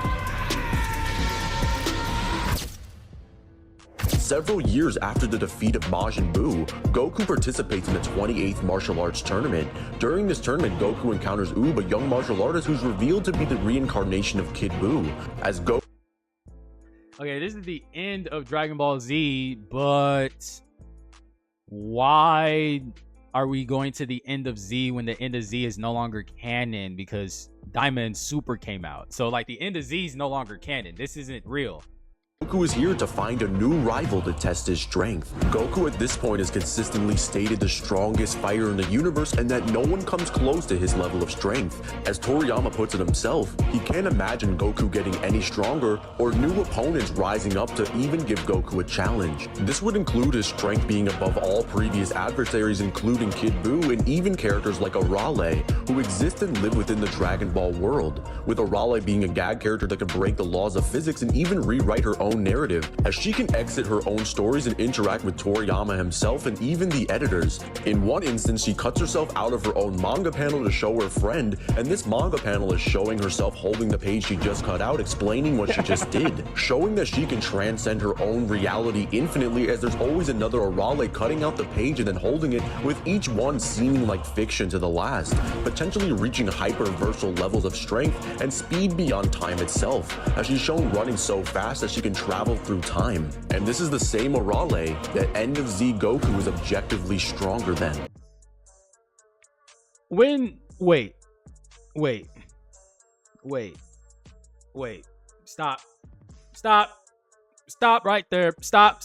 Several years after the defeat of Majin Buu, Goku participates in the 28th martial arts tournament. During this tournament, Goku encounters Oob, a young martial artist who's revealed to be the reincarnation of Kid Buu. As Goku... Okay, this is the end of Dragon Ball Z, but why are we going to the end of Z when the end of Z is no longer canon because Diamond Super came out? So like the end of Z is no longer canon. This isn't real. Goku is here to find a new rival to test his strength. Goku at this point has consistently stated the strongest fighter in the universe and that no one comes close to his level of strength. As Toriyama puts it himself, he can't imagine Goku getting any stronger or new opponents rising up to even give Goku a challenge. This would include his strength being above all previous adversaries, including Kid Buu and even characters like Arale, who exist and live within the Dragon Ball world, with Arale being a gag character that can break the laws of physics and even rewrite her own narrative, as she can exit her own stories and interact with Toriyama himself and even the editors. In one instance, she cuts herself out of her own manga panel to show her friend, and this manga panel is showing herself holding the page she just cut out, explaining what she just did, showing that she can transcend her own reality infinitely, as there's always another Arale cutting out the page and then holding it, with each one seeming like fiction to the last, potentially reaching hyperversal levels of strength and speed beyond time itself, as she's shown running so fast that she can travel through time. And this is the same Arale that End of Z Goku is objectively stronger than. Wait. Stop right there. Stop.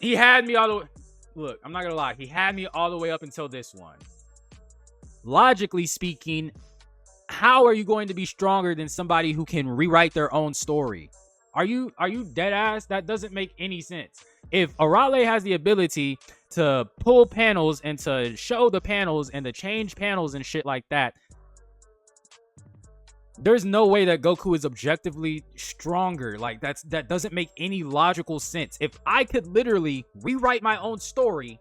He had me all the way. Look, I'm not gonna lie. He had me all the way up until this one. Logically speaking, how are you going to be stronger than somebody who can rewrite their own story? Are you dead ass? That doesn't make any sense. If Arale has the ability to pull panels and to show the panels and to change panels and shit like that, there's no way that Goku is objectively stronger. Like, that doesn't make any logical sense. If I could literally rewrite my own story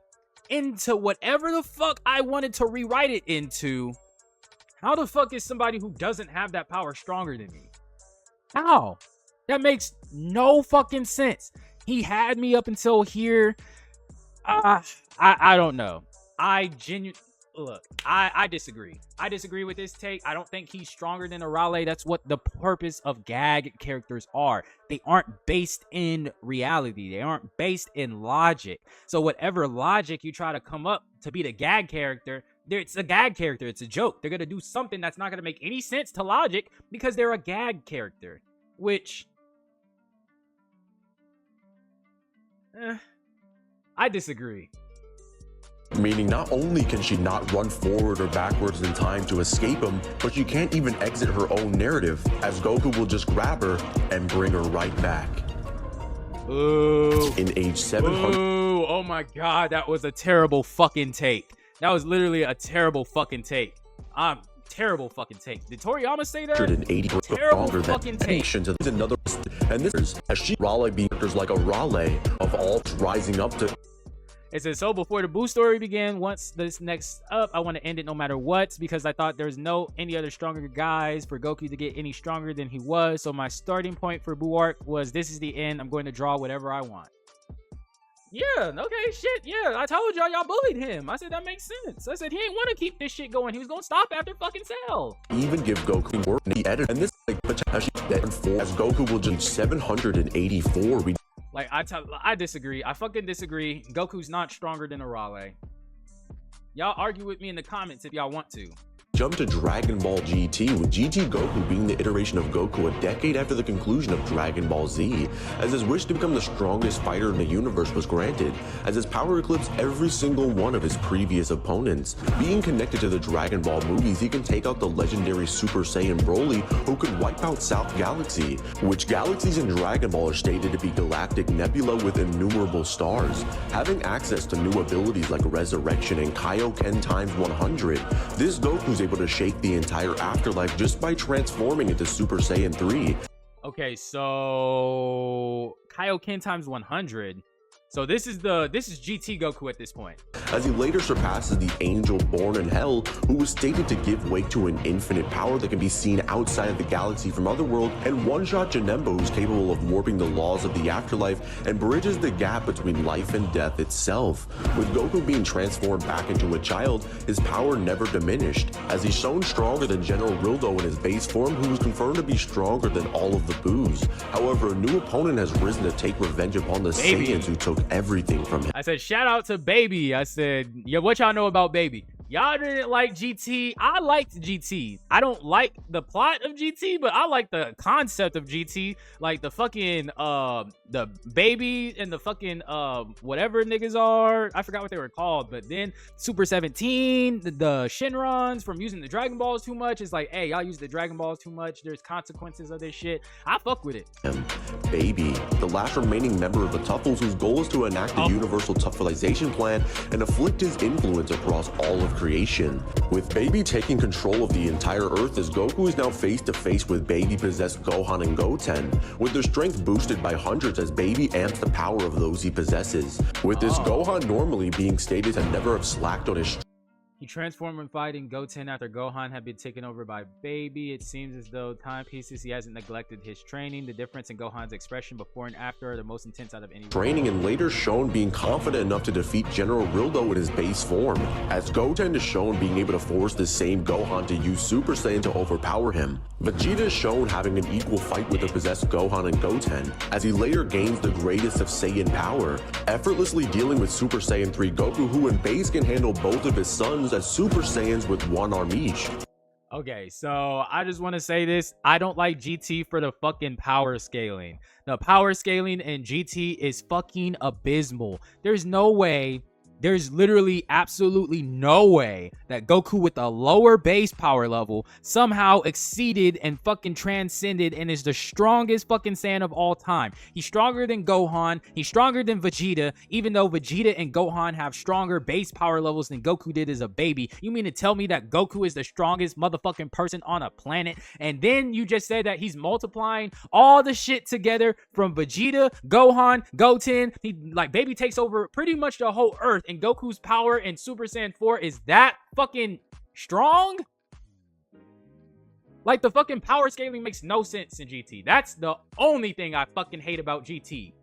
into whatever the fuck I wanted to rewrite it into, how the fuck is somebody who doesn't have that power stronger than me? How? That makes no fucking sense. He had me up until here. I don't know. Look, I disagree. I disagree with this take. I don't think he's stronger than Arale. That's what the purpose of gag characters are. They aren't based in reality. They aren't based in logic. So whatever logic you try to come up to be the gag character, it's a gag character. It's a joke. They're going to do something that's not going to make any sense to logic because they're a gag character. Which... I disagree. Meaning not only can she not run forward or backwards in time to escape him, but she can't even exit her own narrative, as Goku will just grab her and bring her right back. Ooh. In age 700. Ooh, oh my god, that was a terrible fucking take. That was literally a terrible fucking take. Terrible fucking take. Did Toriyama say that? 180 terrible fucking take. Another, and this is as she Raleigh being characters like a Raleigh of all rising up to. It says, so before the Buu story began, once this next up, I want to end it no matter what, because I thought there's any other stronger guys for Goku to get any stronger than he was. So my starting point for Buu arc was, this is the end. I'm going to draw whatever I want. Yeah, okay, shit, yeah. I told y'all bullied him. I said, that makes sense. I said, he ain't want to keep this shit going. He was going to stop after fucking Cell. Even give Goku work in the edit. And this, like, as Goku will just 784. Like, I disagree. I fucking disagree. Goku's not stronger than Arale. Y'all argue with me in the comments if y'all want to. Jump to Dragon Ball GT, with GT Goku being the iteration of Goku a decade after the conclusion of Dragon Ball Z, as his wish to become the strongest fighter in the universe was granted, as his power eclipsed every single one of his previous opponents. Being connected to the Dragon Ball movies, he can take out the legendary Super Saiyan Broly, who could wipe out South Galaxy, which galaxies in Dragon Ball are stated to be galactic nebula with innumerable stars. Having access to new abilities like Resurrection and Kaioken times 100, this Goku's able to shake the entire afterlife just by transforming into Super Saiyan 3. Okay, so Kaioken times 100. So this is GT Goku at this point. As he later surpasses the angel born in hell, who was stated to give way to an infinite power that can be seen outside of the galaxy from Otherworld, and one-shot Janemba, who's capable of warping the laws of the afterlife and bridges the gap between life and death itself. With Goku being transformed back into a child, his power never diminished, as he's shown stronger than General Rildo in his base form, who was confirmed to be stronger than all of the Boos. However, a new opponent has risen to take revenge upon the Saiyans who took everything from him. I said, shout out to Baby. I said, yeah, what y'all know about Baby? Y'all didn't like GT. I liked GT. I don't like the plot of GT, but I like the concept of GT. Like the fucking the baby and the fucking whatever niggas are. I forgot what they were called, but then Super 17, the Shenrons from using the Dragon Balls too much. It's like, hey, y'all use the Dragon Balls too much. There's consequences of this shit. I fuck with it. Baby, the last remaining member of the Tuffles, whose goal is to enact the universal Tuffilization plan and afflict his influence across all of creation. With Baby taking control of the entire Earth, as Goku is now face to face with Baby-possessed Gohan and Goten, with their strength boosted by hundreds as Baby amps the power of those he possesses. With this Gohan normally being stated to never have slacked on his He transformed when fighting Goten after Gohan had been taken over by Baby. It seems as though timepieces he hasn't neglected his training. The difference in Gohan's expression before and after are the most intense out of any training, and later shown being confident enough to defeat General Rildo in his base form, as Goten is shown being able to force the same Gohan to use Super Saiyan to overpower him. Vegeta is shown having an equal fight with the possessed Gohan and Goten, as he later gains the greatest of Saiyan power, effortlessly dealing with Super Saiyan 3 Goku, who in base can handle both of his sons as Super Saiyans with one arm each. Okay, so I just want to say this. I don't like GT for the fucking power scaling. The power scaling in GT is fucking abysmal. There's no way, there's literally absolutely no way that Goku with a lower base power level somehow exceeded and fucking transcended and is the strongest fucking Saiyan of all time. He's stronger than Gohan. He's stronger than Vegeta, even though Vegeta and Gohan have stronger base power levels than Goku did as a baby. You mean to tell me that Goku is the strongest motherfucking person on a planet? And then you just said that he's multiplying all the shit together from Vegeta, Gohan, Goten. He, like, Baby takes over pretty much the whole Earth, and Goku's power in Super Saiyan 4 is that fucking strong? Like, the fucking power scaling makes no sense in GT. That's the only thing I fucking hate about GT.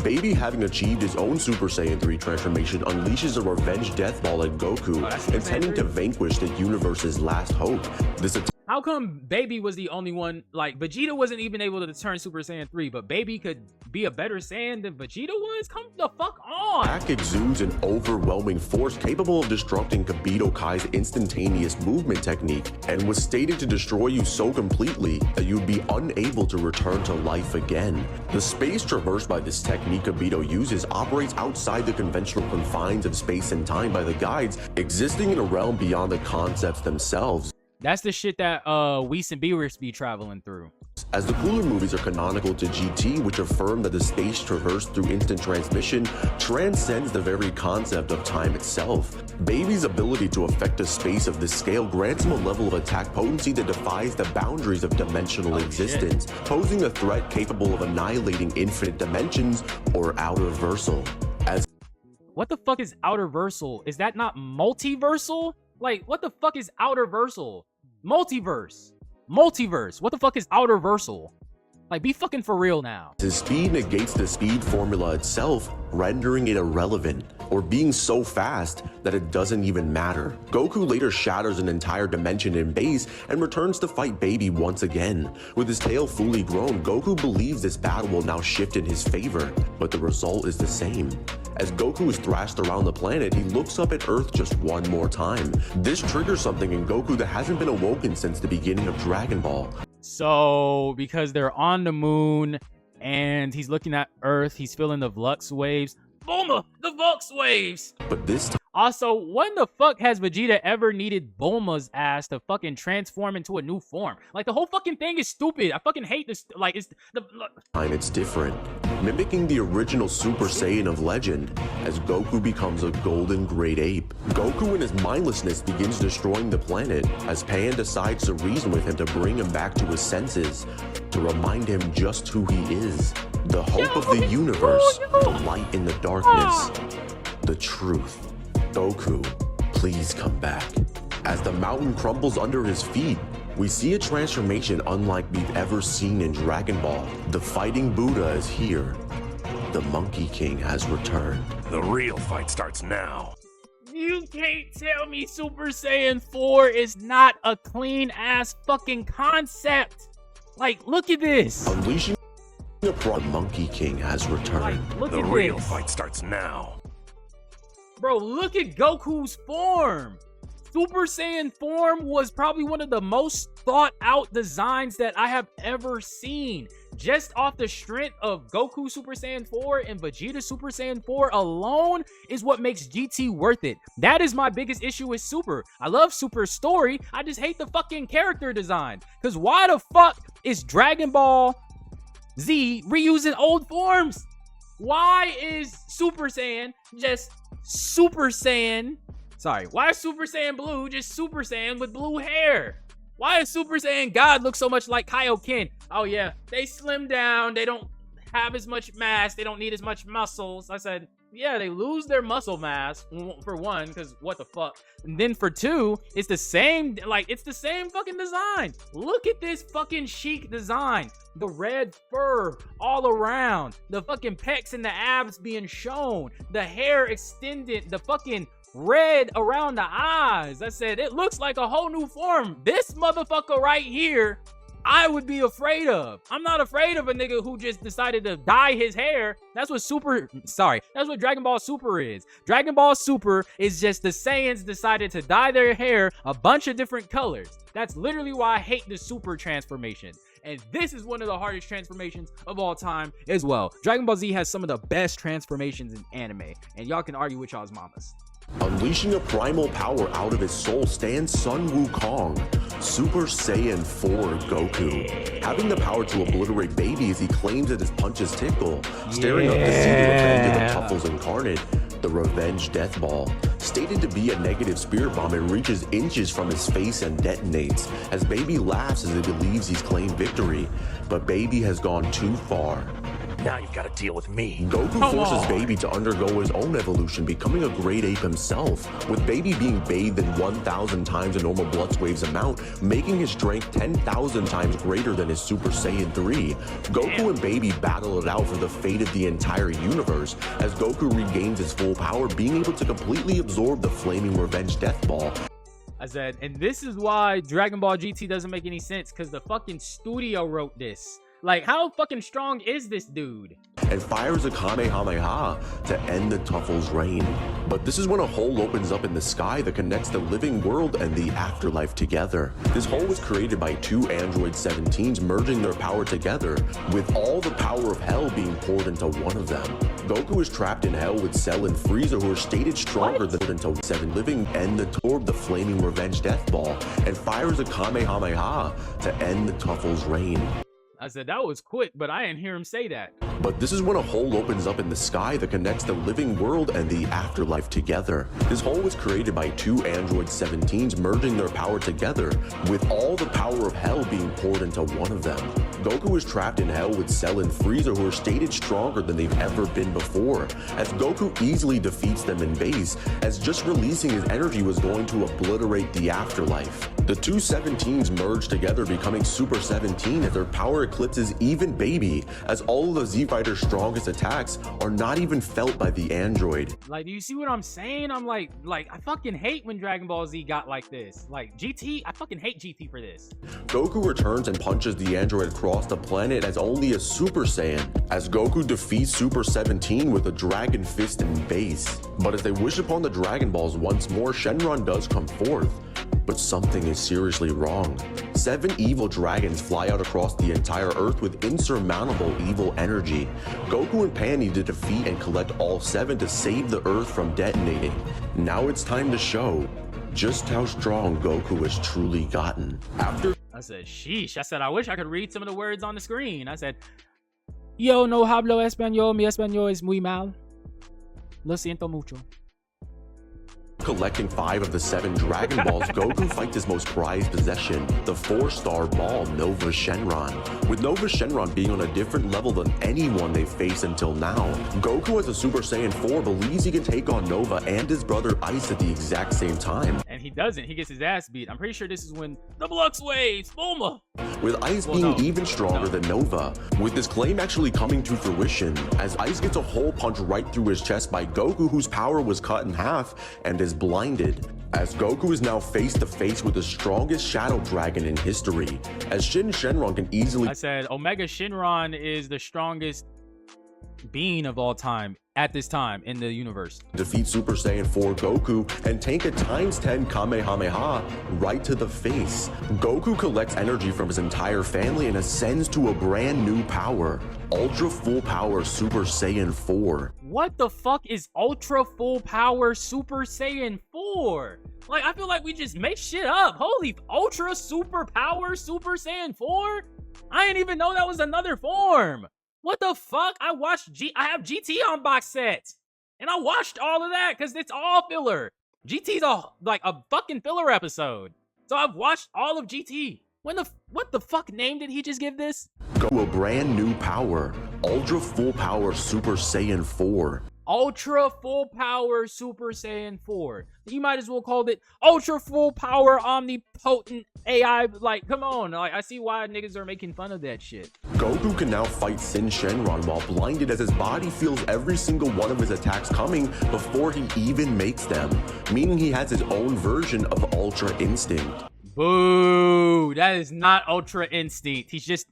Baby, having achieved his own Super Saiyan 3 transformation, unleashes a revenge death ball at Goku, intending to vanquish the universe's last hope. This How come Baby was the only one? Like, Vegeta wasn't even able to turn Super Saiyan 3, but Baby could be a better Saiyan than Vegeta was? Come the fuck on! attack exudes an overwhelming force capable of disrupting Kibito Kai's instantaneous movement technique, and was stated to destroy you so completely that you'd be unable to return to life again. The space traversed by this technique Kibito uses operates outside the conventional confines of space and time by the guides, existing in a realm beyond the concepts themselves. That's the shit that Whis and Beerus be traveling through. As the Cooler movies are canonical to GT, which affirm that the space traversed through instant transmission transcends the very concept of time itself. Baby's ability to affect a space of this scale grants him a level of attack potency that defies the boundaries of dimensional existence, posing a threat capable of annihilating infinite dimensions or outerversal. What the fuck is outerversal? Is that not multiversal? Like, what the fuck is outerversal? Multiverse. Multiverse. What the fuck is outerversal? Like, be fucking for real now. His speed negates the speed formula itself, rendering it irrelevant, or being so fast that it doesn't even matter. Goku later shatters an entire dimension in base and returns to fight Baby once again. With his tail fully grown, Goku believes this battle will now shift in his favor, but the result is the same. As Goku is thrashed around the planet, he looks up at Earth just one more time. This triggers something in Goku that hasn't been awoken since the beginning of Dragon Ball. So, because they're on the moon and he's looking at Earth, he's feeling the Flux waves. Bulma, the Flux waves! But this time, also, when the fuck has Vegeta ever needed Bulma's ass to fucking transform into a new form? Like, the whole fucking thing is stupid. I fucking hate this. Like, it's different. Mimicking the original Super Saiyan of legend, as Goku becomes a golden great ape. Goku in his mindlessness begins destroying the planet, as Pan decides to reason with him to bring him back to his senses, to remind him just who he is. The hope of the universe, the light in the darkness, the truth. Goku, please come back. As the mountain crumbles under his feet, we see a transformation unlike we've ever seen in Dragon Ball. The fighting Buddha is here. The Monkey King has returned. The real fight starts now. You can't tell me Super Saiyan 4 is not a clean ass fucking concept. Like, look at this. Unleashing the Monkey King has returned. Like, look The at real this. fight starts now. Bro, look at Goku's form. Super Saiyan form was probably one of the most thought out designs that I have ever seen. Just off the strength of Goku Super Saiyan 4 and Vegeta Super Saiyan 4 alone is what makes GT worth it. That is my biggest issue with Super. I love Super's story. I just hate the fucking character design. Because why the fuck is Dragon Ball Z reusing old forms? Why is Super Saiyan just Super Saiyan? Sorry, why is Super Saiyan Blue just Super Saiyan with blue hair? Why is Super Saiyan God look so much like Kaioken? Oh yeah, they slim down, they don't have as much mass, they don't need as much muscles. I said, yeah, they lose their muscle mass, for one, because what the fuck? And then for two, it's the same, like, it's the same fucking design. Look at this fucking chic design. The red fur all around, the fucking pecs and the abs being shown, the hair extended, the fucking red around the eyes. I said, it looks like a whole new form. This motherfucker right here, I would be afraid of. I'm not afraid of a nigga who just decided to dye his hair. That's what that's what Dragon Ball Super is. Dragon Ball Super is just the Saiyans decided to dye their hair a bunch of different colors. That's literally why I hate the Super transformation. And this is one of the hardest transformations of all time as well. Dragon Ball Z has some of the best transformations in anime. And y'all can argue with y'all's mamas. Unleashing a primal power out of his soul stands Sun Wukong, Super Saiyan 4 Goku. Having the power to obliterate Baby as he claims that his punches tickle. Staring up to see the revenge of the Tuffles incarnate, the Revenge Death Ball. Stated to be a negative spirit bomb, it reaches inches from his face and detonates, as Baby laughs as he believes he's claimed victory. But Baby has gone too far. Now you've got to deal with me. Goku forces Baby to undergo his own evolution, becoming a great ape himself, with Baby being bathed in 1,000 times a normal blood wave's amount, making his strength 10,000 times greater than his Super Saiyan 3. Goku and Baby battle it out for the fate of the entire universe, as Goku regains his full power, being able to completely absorb the flaming Revenge Death Ball. I said, and this is why Dragon Ball GT doesn't make any sense, because the fucking studio wrote this. Like, how fucking strong is this dude? And fires a Kamehameha to end the Tuffle's reign. But this is when a hole opens up in the sky that connects the living world and the afterlife together. This hole was created by two Android 17s merging their power together, with all the power of hell being poured into one of them. Goku is trapped in hell with Cell and Frieza, who are stated stronger than until 7 living, and absorb the flaming Revenge Death Ball, and fires a Kamehameha to end the Tuffle's reign. I said, that was quick, but I didn't hear him say that. But this is when a hole opens up in the sky that connects the living world and the afterlife together. This hole was created by two Android 17s merging their power together, with all the power of hell being poured into one of them. Goku is trapped in hell with Cell and Frieza, who are stated stronger than they've ever been before, as Goku easily defeats them in base, as just releasing his energy was going to obliterate the afterlife. The two 17s merge together, becoming Super 17, as their power eclipses even Baby, as all of the Z Fighter's strongest attacks are not even felt by the android. Like, do you see what I'm saying? I'm like, I fucking hate when Dragon Ball Z got like this. Like, GT, I fucking hate GT for this. Goku returns and punches the android across the planet as only a Super Saiyan, as Goku defeats Super 17 with a Dragon Fist in base. But as they wish upon the Dragon Balls once more, Shenron does come forth. But something is seriously wrong. 7 evil dragons fly out across the entire Earth with insurmountable evil energy. Goku and Pan need to defeat and collect all 7 to save the Earth from detonating. Now it's time to show just how strong Goku has truly gotten. I said, sheesh. I said, I wish I could read some of the words on the screen. I said, yo no hablo español, mi español es muy mal. Lo siento mucho. Collecting 5 of the 7 Dragon Balls, Goku fights his most prized possession, the 4-star ball, Nova Shenron. With Nova Shenron being on a different level than anyone they've faced until now, Goku as a Super Saiyan 4 believes he can take on Nova and his brother Ice at the exact same time. And he doesn't. He gets his ass beat. I'm pretty sure this is when the Blux waves, Bulma. With Ice being even stronger than Nova, with this claim actually coming to fruition, as Ice gets a hole punch right through his chest by Goku, whose power was cut in half and is blinded, as Goku is now face to face with the strongest shadow dragon in history, as Shenron can easily— I said Omega Shenron is the strongest being of all time at this time in the universe. Defeat Super Saiyan 4 Goku and tank a ×10 Kamehameha right to the face. Goku collects energy from his entire family and ascends to a brand new power, Ultra Full Power Super Saiyan 4. What the fuck is Ultra Full Power Super Saiyan 4? Like, I feel like we just make shit up. Holy Ultra Super Power Super Saiyan 4? I didn't even know that was another form. What the fuck? I have GT on box sets. And I watched all of that because it's all filler. GT's like a fucking filler episode. So I've watched all of GT. What the fuck name did he just give this? Go a brand new power, Ultra Full Power Super Saiyan 4. Ultra Full Power Super Saiyan 4. You might as well call it Ultra Full Power Omnipotent AI. Like, come on. Like, I see why niggas are making fun of that shit. Goku can now fight Sin Shenron while blinded as his body feels every single one of his attacks coming before he even makes them, meaning he has his own version of Ultra Instinct. Boo! That is not Ultra Instinct. He's just...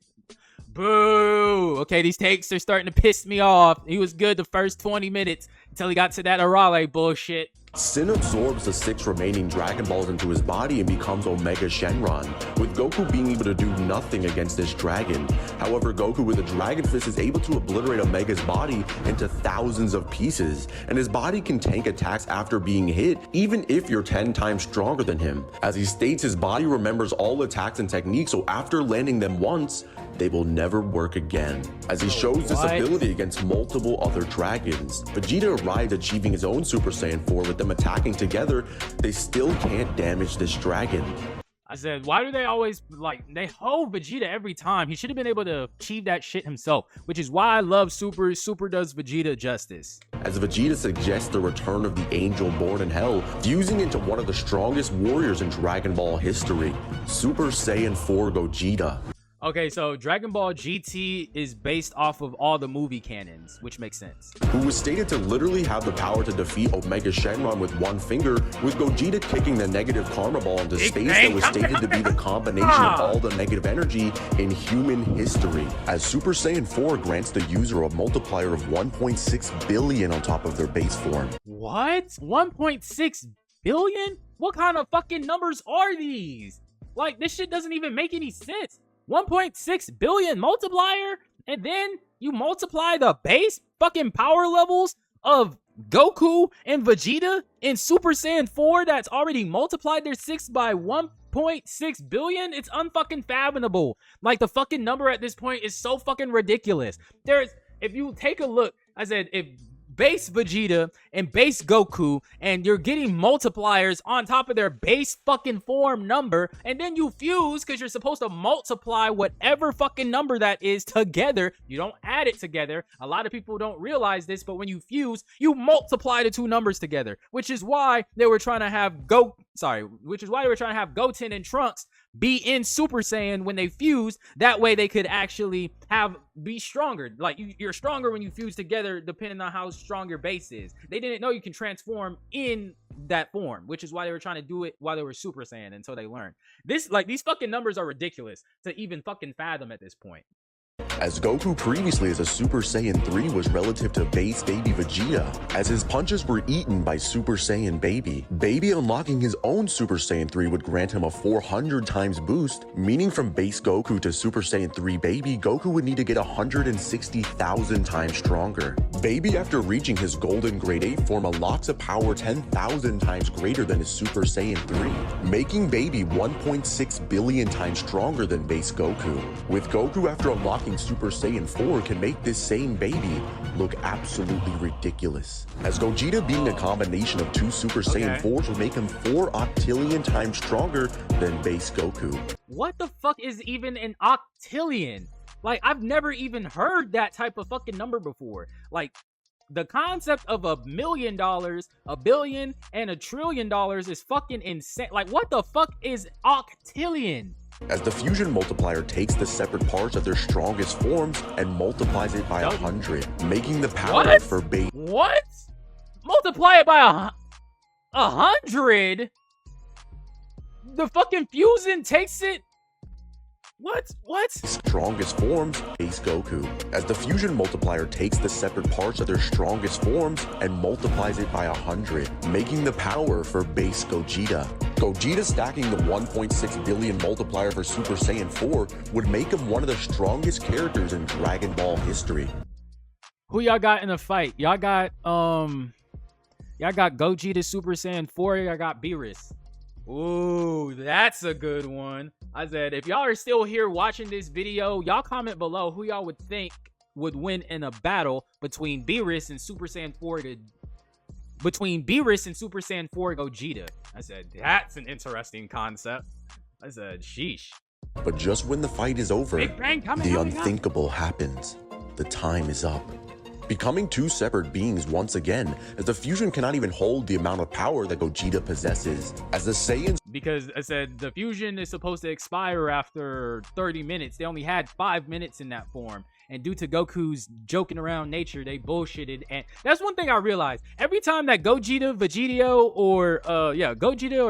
Boo! Okay, these takes are starting to piss me off. He was good the first 20 minutes until he got to that Arale bullshit. Sin absorbs the 6 remaining Dragon Balls into his body and becomes Omega Shenron, with Goku being able to do nothing against this dragon. However, Goku with a Dragon Fist is able to obliterate Omega's body into thousands of pieces, and his body can tank attacks after being hit, even if you're 10 times stronger than him. As he states, his body remembers all attacks and techniques, so after landing them once, they will never work again. As he shows this ability against multiple other dragons, Vegeta arrived achieving his own Super Saiyan 4 with them attacking together. They still can't damage this dragon. I said, why do they always, like, they hold Vegeta every time? He should have been able to achieve that shit himself, which is why I love Super. Super does Vegeta justice. As Vegeta suggests the return of the angel born in hell, fusing into one of the strongest warriors in Dragon Ball history, Super Saiyan 4 Gogeta. Okay, so Dragon Ball GT is based off of all the movie canons, which makes sense. Who was stated to literally have the power to defeat Omega Shenron with one finger, with Gogeta kicking the negative karma ball into space that was stated to be the combination of all the negative energy in human history. As Super Saiyan 4 grants the user a multiplier of 1.6 billion on top of their base form. What? 1.6 billion? What kind of fucking numbers are these? Like, this shit doesn't even make any sense. 1.6 billion multiplier, and then you multiply the base fucking power levels of Goku and Vegeta in Super Saiyan 4 that's already multiplied their 6 by 1.6 billion. It's unfucking fathomable. Like, the fucking number at this point is so fucking ridiculous. If you take a look, I said, if base Vegeta and base Goku, and you're getting multipliers on top of their base fucking form number, and then you fuse because you're supposed to multiply whatever fucking number that is together. You don't add it together. A lot of people don't realize this, but when you fuse, you multiply the two numbers together, which is why they were trying to have Goten and Trunks be in Super Saiyan when they fused. That way they could actually be stronger. Like, you're stronger when you fuse together depending on how strong your base is. They didn't know you can transform in that form, which is why they were trying to do it while they were Super Saiyan until they learned. These fucking numbers are ridiculous to even fucking fathom at this point. As Goku previously as a Super Saiyan 3 was relative to base baby Vegeta, as his punches were eaten by Super Saiyan Baby. Baby unlocking his own Super Saiyan 3 would grant him a 400 times boost, meaning from base Goku to Super Saiyan 3 Baby, Goku would need to get 160,000 times stronger. Baby, after reaching his golden grade 8 form, unlocks a power 10,000 times greater than his Super Saiyan 3, making Baby 1.6 billion times stronger than base Goku. With Goku, after unlocking Super Saiyan 4, can make this same Baby look absolutely ridiculous. As Gogeta being a combination of two Super Saiyan 4s would make him 4 octillion times stronger than base Goku. What the fuck is even an octillion? Like, I've never even heard that type of fucking number before. Like, the concept of $1 million, $1 billion, and $1 trillion is fucking insane. Like, what the fuck is octillion? As the fusion multiplier takes the separate parts of their strongest forms and multiplies it by 100, making the power for base. What? Multiply it by 100? The fucking fusion takes it? What? Strongest forms, Base Goku, as the fusion multiplier takes the separate parts of their strongest forms and multiplies it by 100, making the power for Base Gogeta. Gogeta stacking the 1.6 billion multiplier for Super Saiyan 4 would make him one of the strongest characters in Dragon Ball history. Who y'all got in a fight? Y'all got Gogeta Super Saiyan 4, y'all got Beerus. Ooh, that's a good one. I said, if y'all are still here watching this video, y'all comment below who y'all would think would win in a battle between Beerus and Super Saiyan 4 Gogeta. I said, that's an interesting concept. I said, sheesh. But just when the fight is over, Big Bang the unthinkable happens. The time is up. Becoming two separate beings once again, as the fusion cannot even hold the amount of power that Gogeta possesses. As the Saiyans, because I said the fusion is supposed to expire after 30 minutes. They only had 5 minutes in that form. And due to Goku's joking around nature, they bullshitted. And that's one thing I realized. Every time that Gogeta or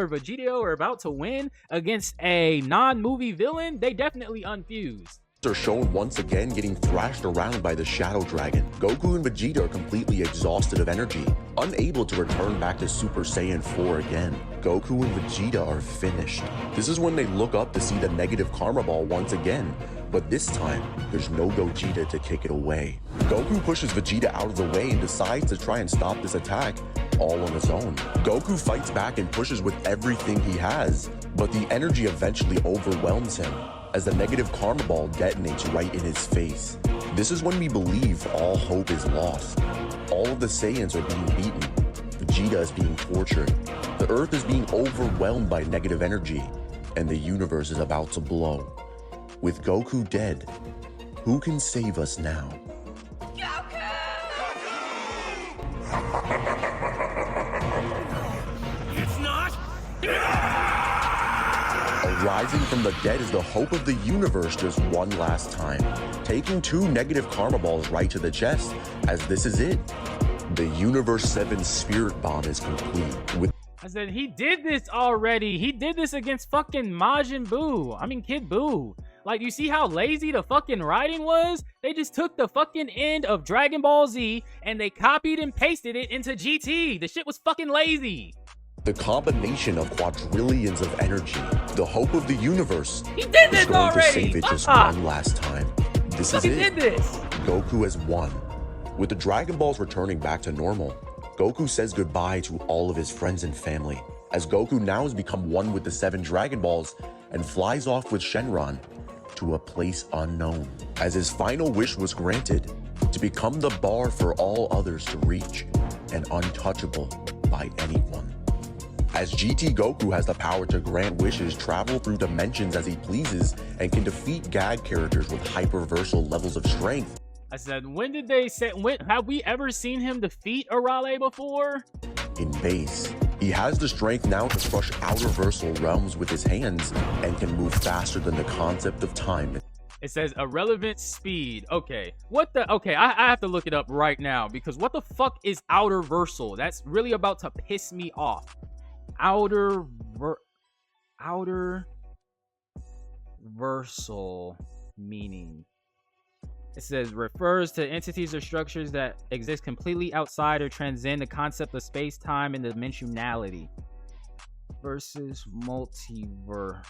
Vegito are about to win against a non-movie villain, they definitely unfuse. are shown once again getting thrashed around by the Shadow Dragon. Goku and Vegeta are completely exhausted of energy, unable to return back to Super Saiyan 4 again. Goku and Vegeta are finished. This is when they look up to see the negative karma ball once again, but this time, there's no Gogeta to kick it away. Goku pushes Vegeta out of the way and decides to try and stop this attack, all on his own. Goku fights back and pushes with everything he has, but the energy eventually overwhelms him, as the negative karma ball detonates right in his face. This is when we believe all hope is lost. All of the Saiyans are being beaten. Vegeta is being tortured. The Earth is being overwhelmed by negative energy, and the universe is about to blow. With Goku dead, who can save us now? It's not. Rising from the dead is the hope of the universe just one last time, taking 2 negative karma balls right to the chest, as this is it. The Universe 7 Spirit Bomb is complete. With I said, he did this already. He did this against fucking Majin Buu. I mean, Kid Buu. Like, you see how lazy the fucking writing was? They just took the fucking end of Dragon Ball Z and they copied and pasted it into GT. The shit was fucking lazy. the combination of quadrillions of energy, the hope of the universe, He did this is going already. to save it just one last time. This is He it. did this. Goku has won. With the Dragon Balls returning back to normal, Goku says goodbye to all of his friends and family, as Goku now has become one with the 7 Dragon Balls and flies off with Shenron to a place unknown, as his final wish was granted, to become the bar for all others to reach and untouchable by anyone. As GT Goku has the power to grant wishes, travel through dimensions as he pleases, and can defeat gag characters with hyperversal levels of strength. I said, when did they say, when have we ever seen him defeat Arale before? In base, he has the strength now to crush outer-versal realms with his hands and can move faster than the concept of time. It says irrelevant speed. Okay, what the? Okay, I have to look it up right now, because what the fuck is outer-versal? That's really about to piss me off. Outer-versal meaning. It says refers to entities or structures that exist completely outside or transcend the concept of space-time and dimensionality. Versus multiverse.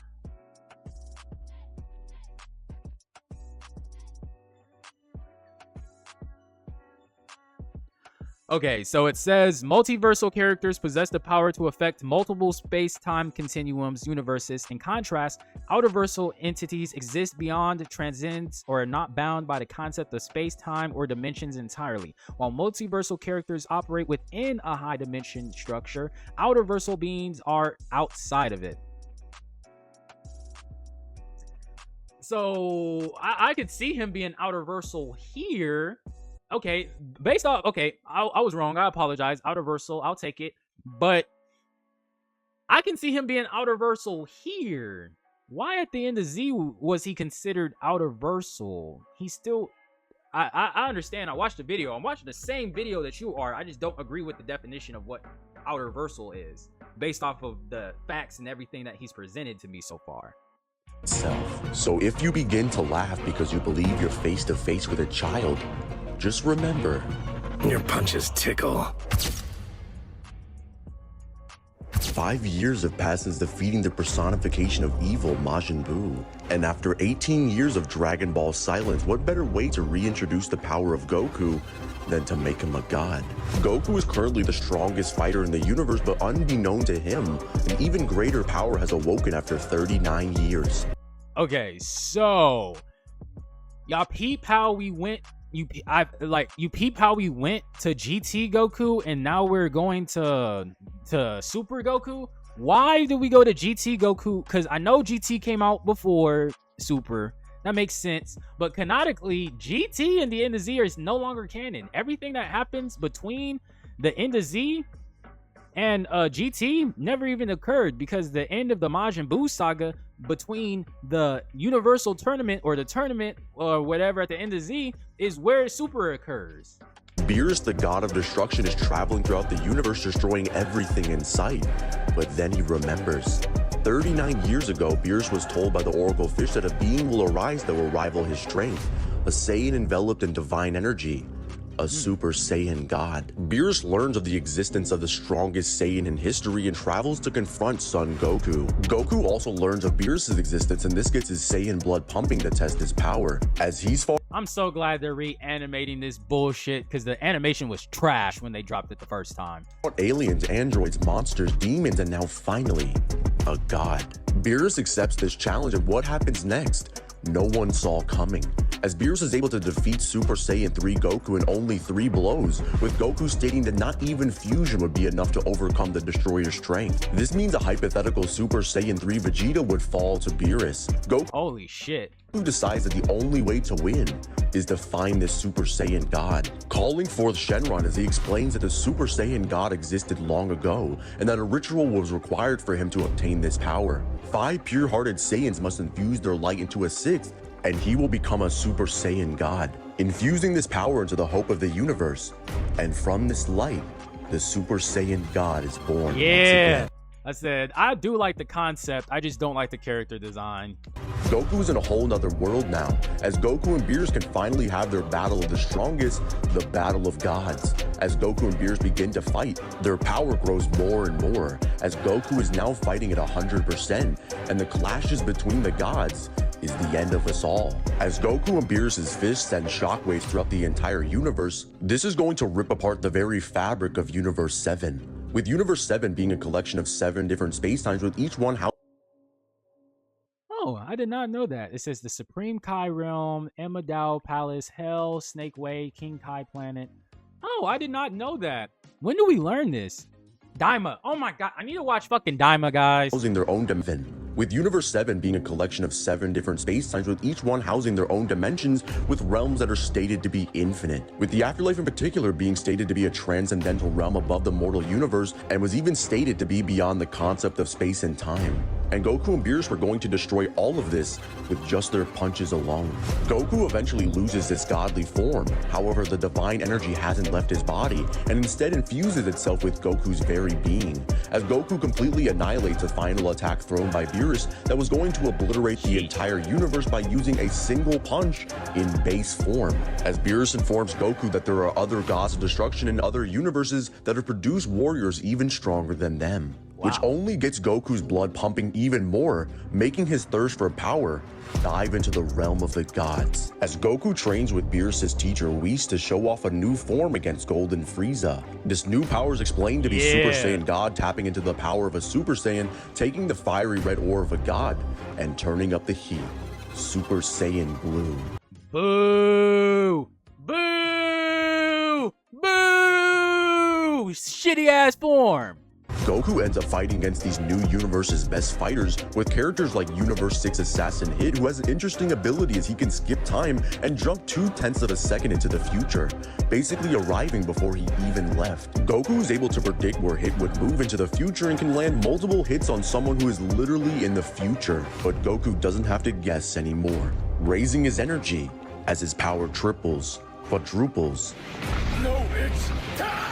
Okay, so it says multiversal characters possess the power to affect multiple space-time continuums, universes. In contrast, outerversal entities exist beyond, transcends, or are not bound by the concept of space-time or dimensions entirely. While multiversal characters operate within a high-dimension structure, outerversal beings are outside of it. So I could see him being outerversal here. Okay, based off, okay, I was wrong. I apologize. Outerversal, I'll take it. But I can see him being outerversal here. Why at the end of Z was he considered outerversal? He's still, I understand. I watched the video. I'm watching the same video that you are. I just don't agree with the definition of what outerversal is based off of the facts and everything that he's presented to me so far. itself. So if you begin to laugh because you believe you're face to face with a child, just remember, Your punches tickle. 5 years have passed since defeating the personification of evil, Majin Buu. And after 18 years of Dragon Ball silence, what better way to reintroduce the power of Goku than to make him a god? Goku is currently the strongest fighter in the universe, but unbeknown to him, an even greater power has awoken after 39 years. Okay, so y'all peep how we went. You peep how we went to GT Goku, and now we're going to Super Goku. Why did we go to GT Goku? Because I know GT came out before Super. That makes sense. But canonically, GT and the End of Z is no longer canon. Everything that happens between the End of Z and GT never even occurred, because the end of the Majin Buu saga between the Universal Tournament or the tournament or whatever at the End of Z is where Super occurs. Beerus, the god of destruction, is traveling throughout the universe, destroying everything in sight. But then he remembers. 39 years ago, Beerus was told by the Oracle Fish that a being will arise that will rival his strength, a Saiyan enveloped in divine energy. A Super Saiyan god. Beerus learns of the existence of the strongest Saiyan in history and travels to confront son Goku. Goku also learns of Beerus' existence, and this gets his Saiyan blood pumping to test his power. As he's far I'm so glad they're reanimating this bullshit, because the animation was trash when they dropped it the first time. aliens, androids, monsters, demons, and now finally, a god. Beerus accepts this challenge, and what happens next? No one saw coming, as Beerus is able to defeat Super Saiyan 3 Goku in only 3 blows, with Goku stating that not even fusion would be enough to overcome the Destroyer's strength. This means a hypothetical Super Saiyan 3 Vegeta would fall to Beerus. Goku Holy shit. decides that the only way to win is to find this Super Saiyan god, calling forth Shenron as he explains that the Super Saiyan god existed long ago and that a ritual was required for him to obtain this power. 5 pure-hearted Saiyans must infuse their light into a 6th, and he will become a Super Saiyan god, infusing this power into the hope of the universe. And from this light, the Super Saiyan god is born once again. I said, I do like the concept, I just don't like the character design. Goku's in a whole nother world now, as Goku and Beerus can finally have their battle of the strongest, the battle of gods. As Goku and Beerus begin to fight, their power grows more and more, as Goku is now fighting at 100%, and the clashes between the gods is the end of us all. As Goku and Beerus' fists send shockwaves throughout the entire universe, this is going to rip apart the very fabric of Universe 7. With Universe 7 being a collection of 7 different spacetimes, with each one Oh, I did not know that. It says the Supreme Kai Realm, Emma Palace, Hell, Snake Way, King Kai Planet. Oh, I did not know that. When do we learn this? Daima. Oh my god, I need to watch fucking Daima, guys. housing their own dimension. With Universe 7 being a collection of 7 different spacetimes, with each one housing their own dimensions, with realms that are stated to be infinite. With the Afterlife in particular being stated to be a transcendental realm above the mortal universe, and was even stated to be beyond the concept of space and time. And Goku and Beerus were going to destroy all of this with just their punches alone. Goku eventually loses this godly form. However, the divine energy hasn't left his body, and instead infuses itself with Goku's very being, as Goku completely annihilates a final attack thrown by Beerus that was going to obliterate the entire universe by using a single punch in base form. As Beerus informs Goku that there are other gods of destruction in other universes that have produced warriors even stronger than them. Which only gets Goku's blood pumping even more, making his thirst for power dive into the realm of the gods. As Goku trains with Beerus' teacher Whis to show off a new form against Golden Frieza. This new power is explained to be Super Saiyan God tapping into the power of a Super Saiyan, taking the fiery red ore of a god, and turning up the heat. Super Saiyan Blue. Boo! Boo! Boo! Shitty ass form. Goku ends up fighting against these new universe's best fighters, with characters like Universe 6 Assassin Hid, who has an interesting ability as he can skip time and jump 0.2 of a second into the future, basically arriving before he even left. Goku is able to predict where Hit would move into the future and can land multiple hits on someone who is literally in the future, but Goku doesn't have to guess anymore, raising his energy as his power triples, quadruples. No, it's time!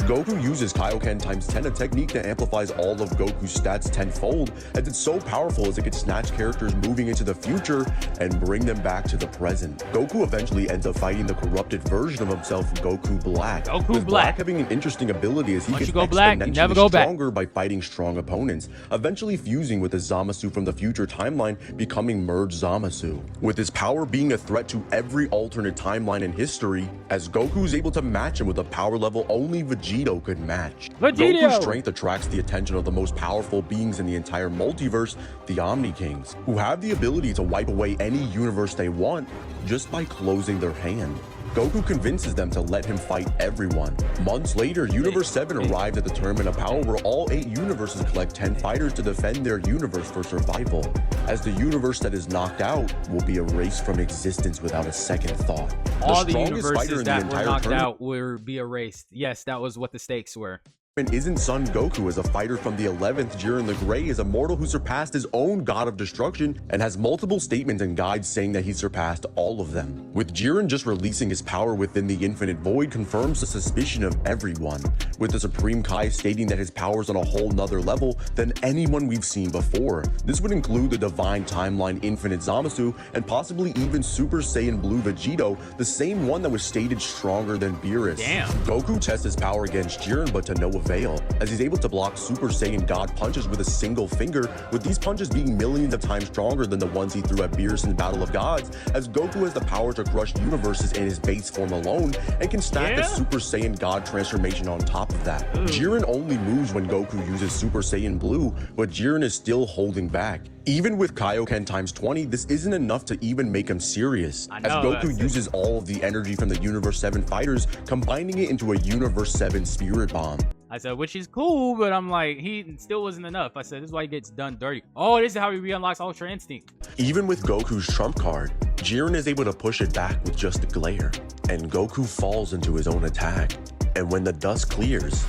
Goku uses Kaioken times 10, a technique that amplifies all of Goku's stats tenfold, as it's so powerful as it can snatch characters moving into the future and bring them back to the present. Goku eventually ends up fighting the corrupted version of himself, Goku Black. With Black having an interesting ability as he gets exponentially stronger by fighting strong opponents, eventually fusing with the Zamasu from the future timeline, becoming merged Zamasu. With his power being a threat to every alternate timeline in history, as Goku is able to match him with a power level only Vegito could match. Goku's strength attracts the attention of the most powerful beings in the entire multiverse, the Omni Kings, who have the ability to wipe away any universe they want just by closing their hand. Goku convinces them to let him fight everyone. Months later, Universe 7 arrived at the Tournament of Power, where all 8 universes collect 10 fighters to defend their universe for survival, as the universe that is knocked out will be erased from existence without a second thought. All the universes that were knocked out will be erased. Yes, that was what the stakes were. Isn't Son Goku, as a fighter from the 11th, Jiren the Grey, is a mortal who surpassed his own god of destruction and has multiple statements and guides saying that he surpassed all of them. With Jiren just releasing his power within the infinite void confirms the suspicion of everyone, with the Supreme Kai stating that his power is on a whole nother level than anyone we've seen before. This would include the divine timeline Infinite Zamasu and possibly even Super Saiyan Blue Vegito, the same one that was stated stronger than Beerus. Damn. Goku tests his power against Jiren, but to no avail, as he's able to block Super Saiyan God punches with a single finger, with these punches being millions of times stronger than the ones he threw at Beerus in Battle of Gods, as Goku has the power to crush universes in his base form alone and can stack a Super Saiyan God transformation on top of that. Jiren only moves when Goku uses Super Saiyan Blue, but Jiren is still holding back. Even with Kaioken times 20, this isn't enough to even make him serious, as Goku uses all of the energy from the Universe 7 fighters, combining it into a Universe 7 Spirit Bomb. I said, which is cool, but I'm like, he still wasn't enough. I said, this is why he gets done dirty. Oh, this is how he re-unlocks Ultra Instinct. Even with Goku's trump card, Jiren is able to push it back with just a glare, and Goku falls into his own attack. And when the dust clears,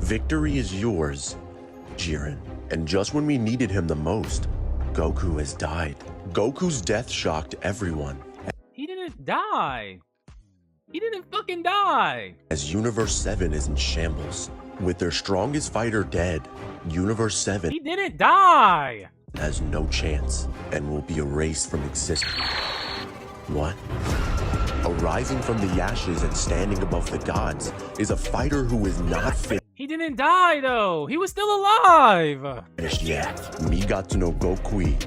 victory is yours, Jiren. And just when we needed him the most, Goku has died. Goku's death shocked everyone. He didn't die. He didn't fucking die. As Universe 7 is in shambles, with their strongest fighter dead, Universe 7 he didn't die. Has no chance and will be erased from existence. What? Arising from the ashes and standing above the gods is a fighter who is not fit. He didn't die though. He was still alive. Finished yet. Migatsu no Gokui.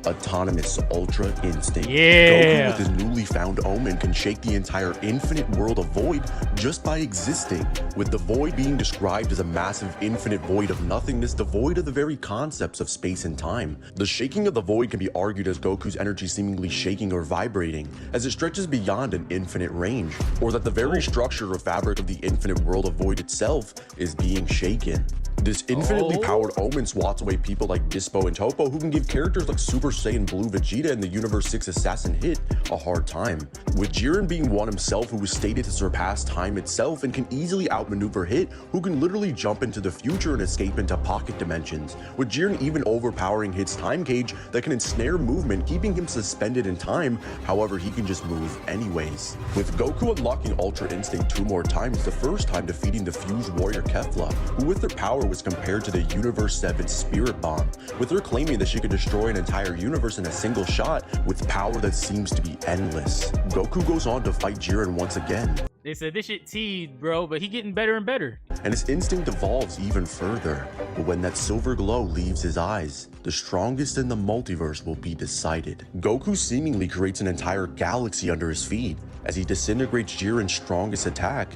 Autonomous Ultra Instinct. Yeah. Goku with his newly found Omen can shake the entire infinite world of void just by existing, with the void being described as a massive infinite void of nothingness, devoid of the very concepts of space and time. The shaking of the void can be argued as Goku's energy seemingly shaking or vibrating, as it stretches beyond an infinite range, or that the very structure or fabric of the infinite world of void itself is being shaken. This infinitely powered Omen swats away people like Dispo and Topo, who can give characters like Super Saiyan Blue Vegeta and the Universe 6 Assassin Hit a hard time, with Jiren being one himself who was stated to surpass time itself and can easily outmaneuver Hit, who can literally jump into the future and escape into pocket dimensions, with Jiren even overpowering Hit's time cage that can ensnare movement, keeping him suspended in time. However, he can just move anyways, with Goku unlocking Ultra Instinct 2 more times, the first time defeating the fused warrior Kefla, who with their power was compared to the Universe 7 Spirit Bomb, with her claiming that she could destroy an entire universe in a single shot with power that seems to be endless. Goku goes on to fight Jiren once again. They said this shit teed, bro, but he getting better and better. And his instinct evolves even further. But when that silver glow leaves his eyes, the strongest in the multiverse will be decided. Goku seemingly creates an entire galaxy under his feet as he disintegrates Jiren's strongest attack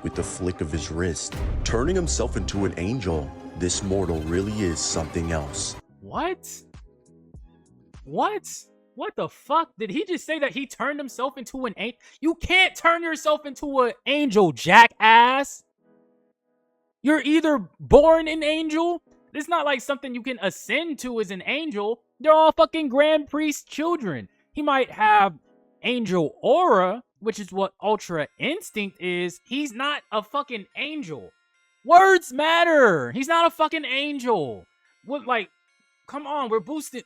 with the flick of his wrist, turning himself into an angel. This mortal really is something else. What? What? What the fuck? Did he just say that he turned himself into an angel? You can't turn yourself into an angel, jackass. You're either born an angel. It's not like something you can ascend to as an angel. They're all fucking Grand Priest children. He might have angel aura, which is what Ultra Instinct is. He's not a fucking angel. Words matter. He's not a fucking angel. What, like, come on, we're boosting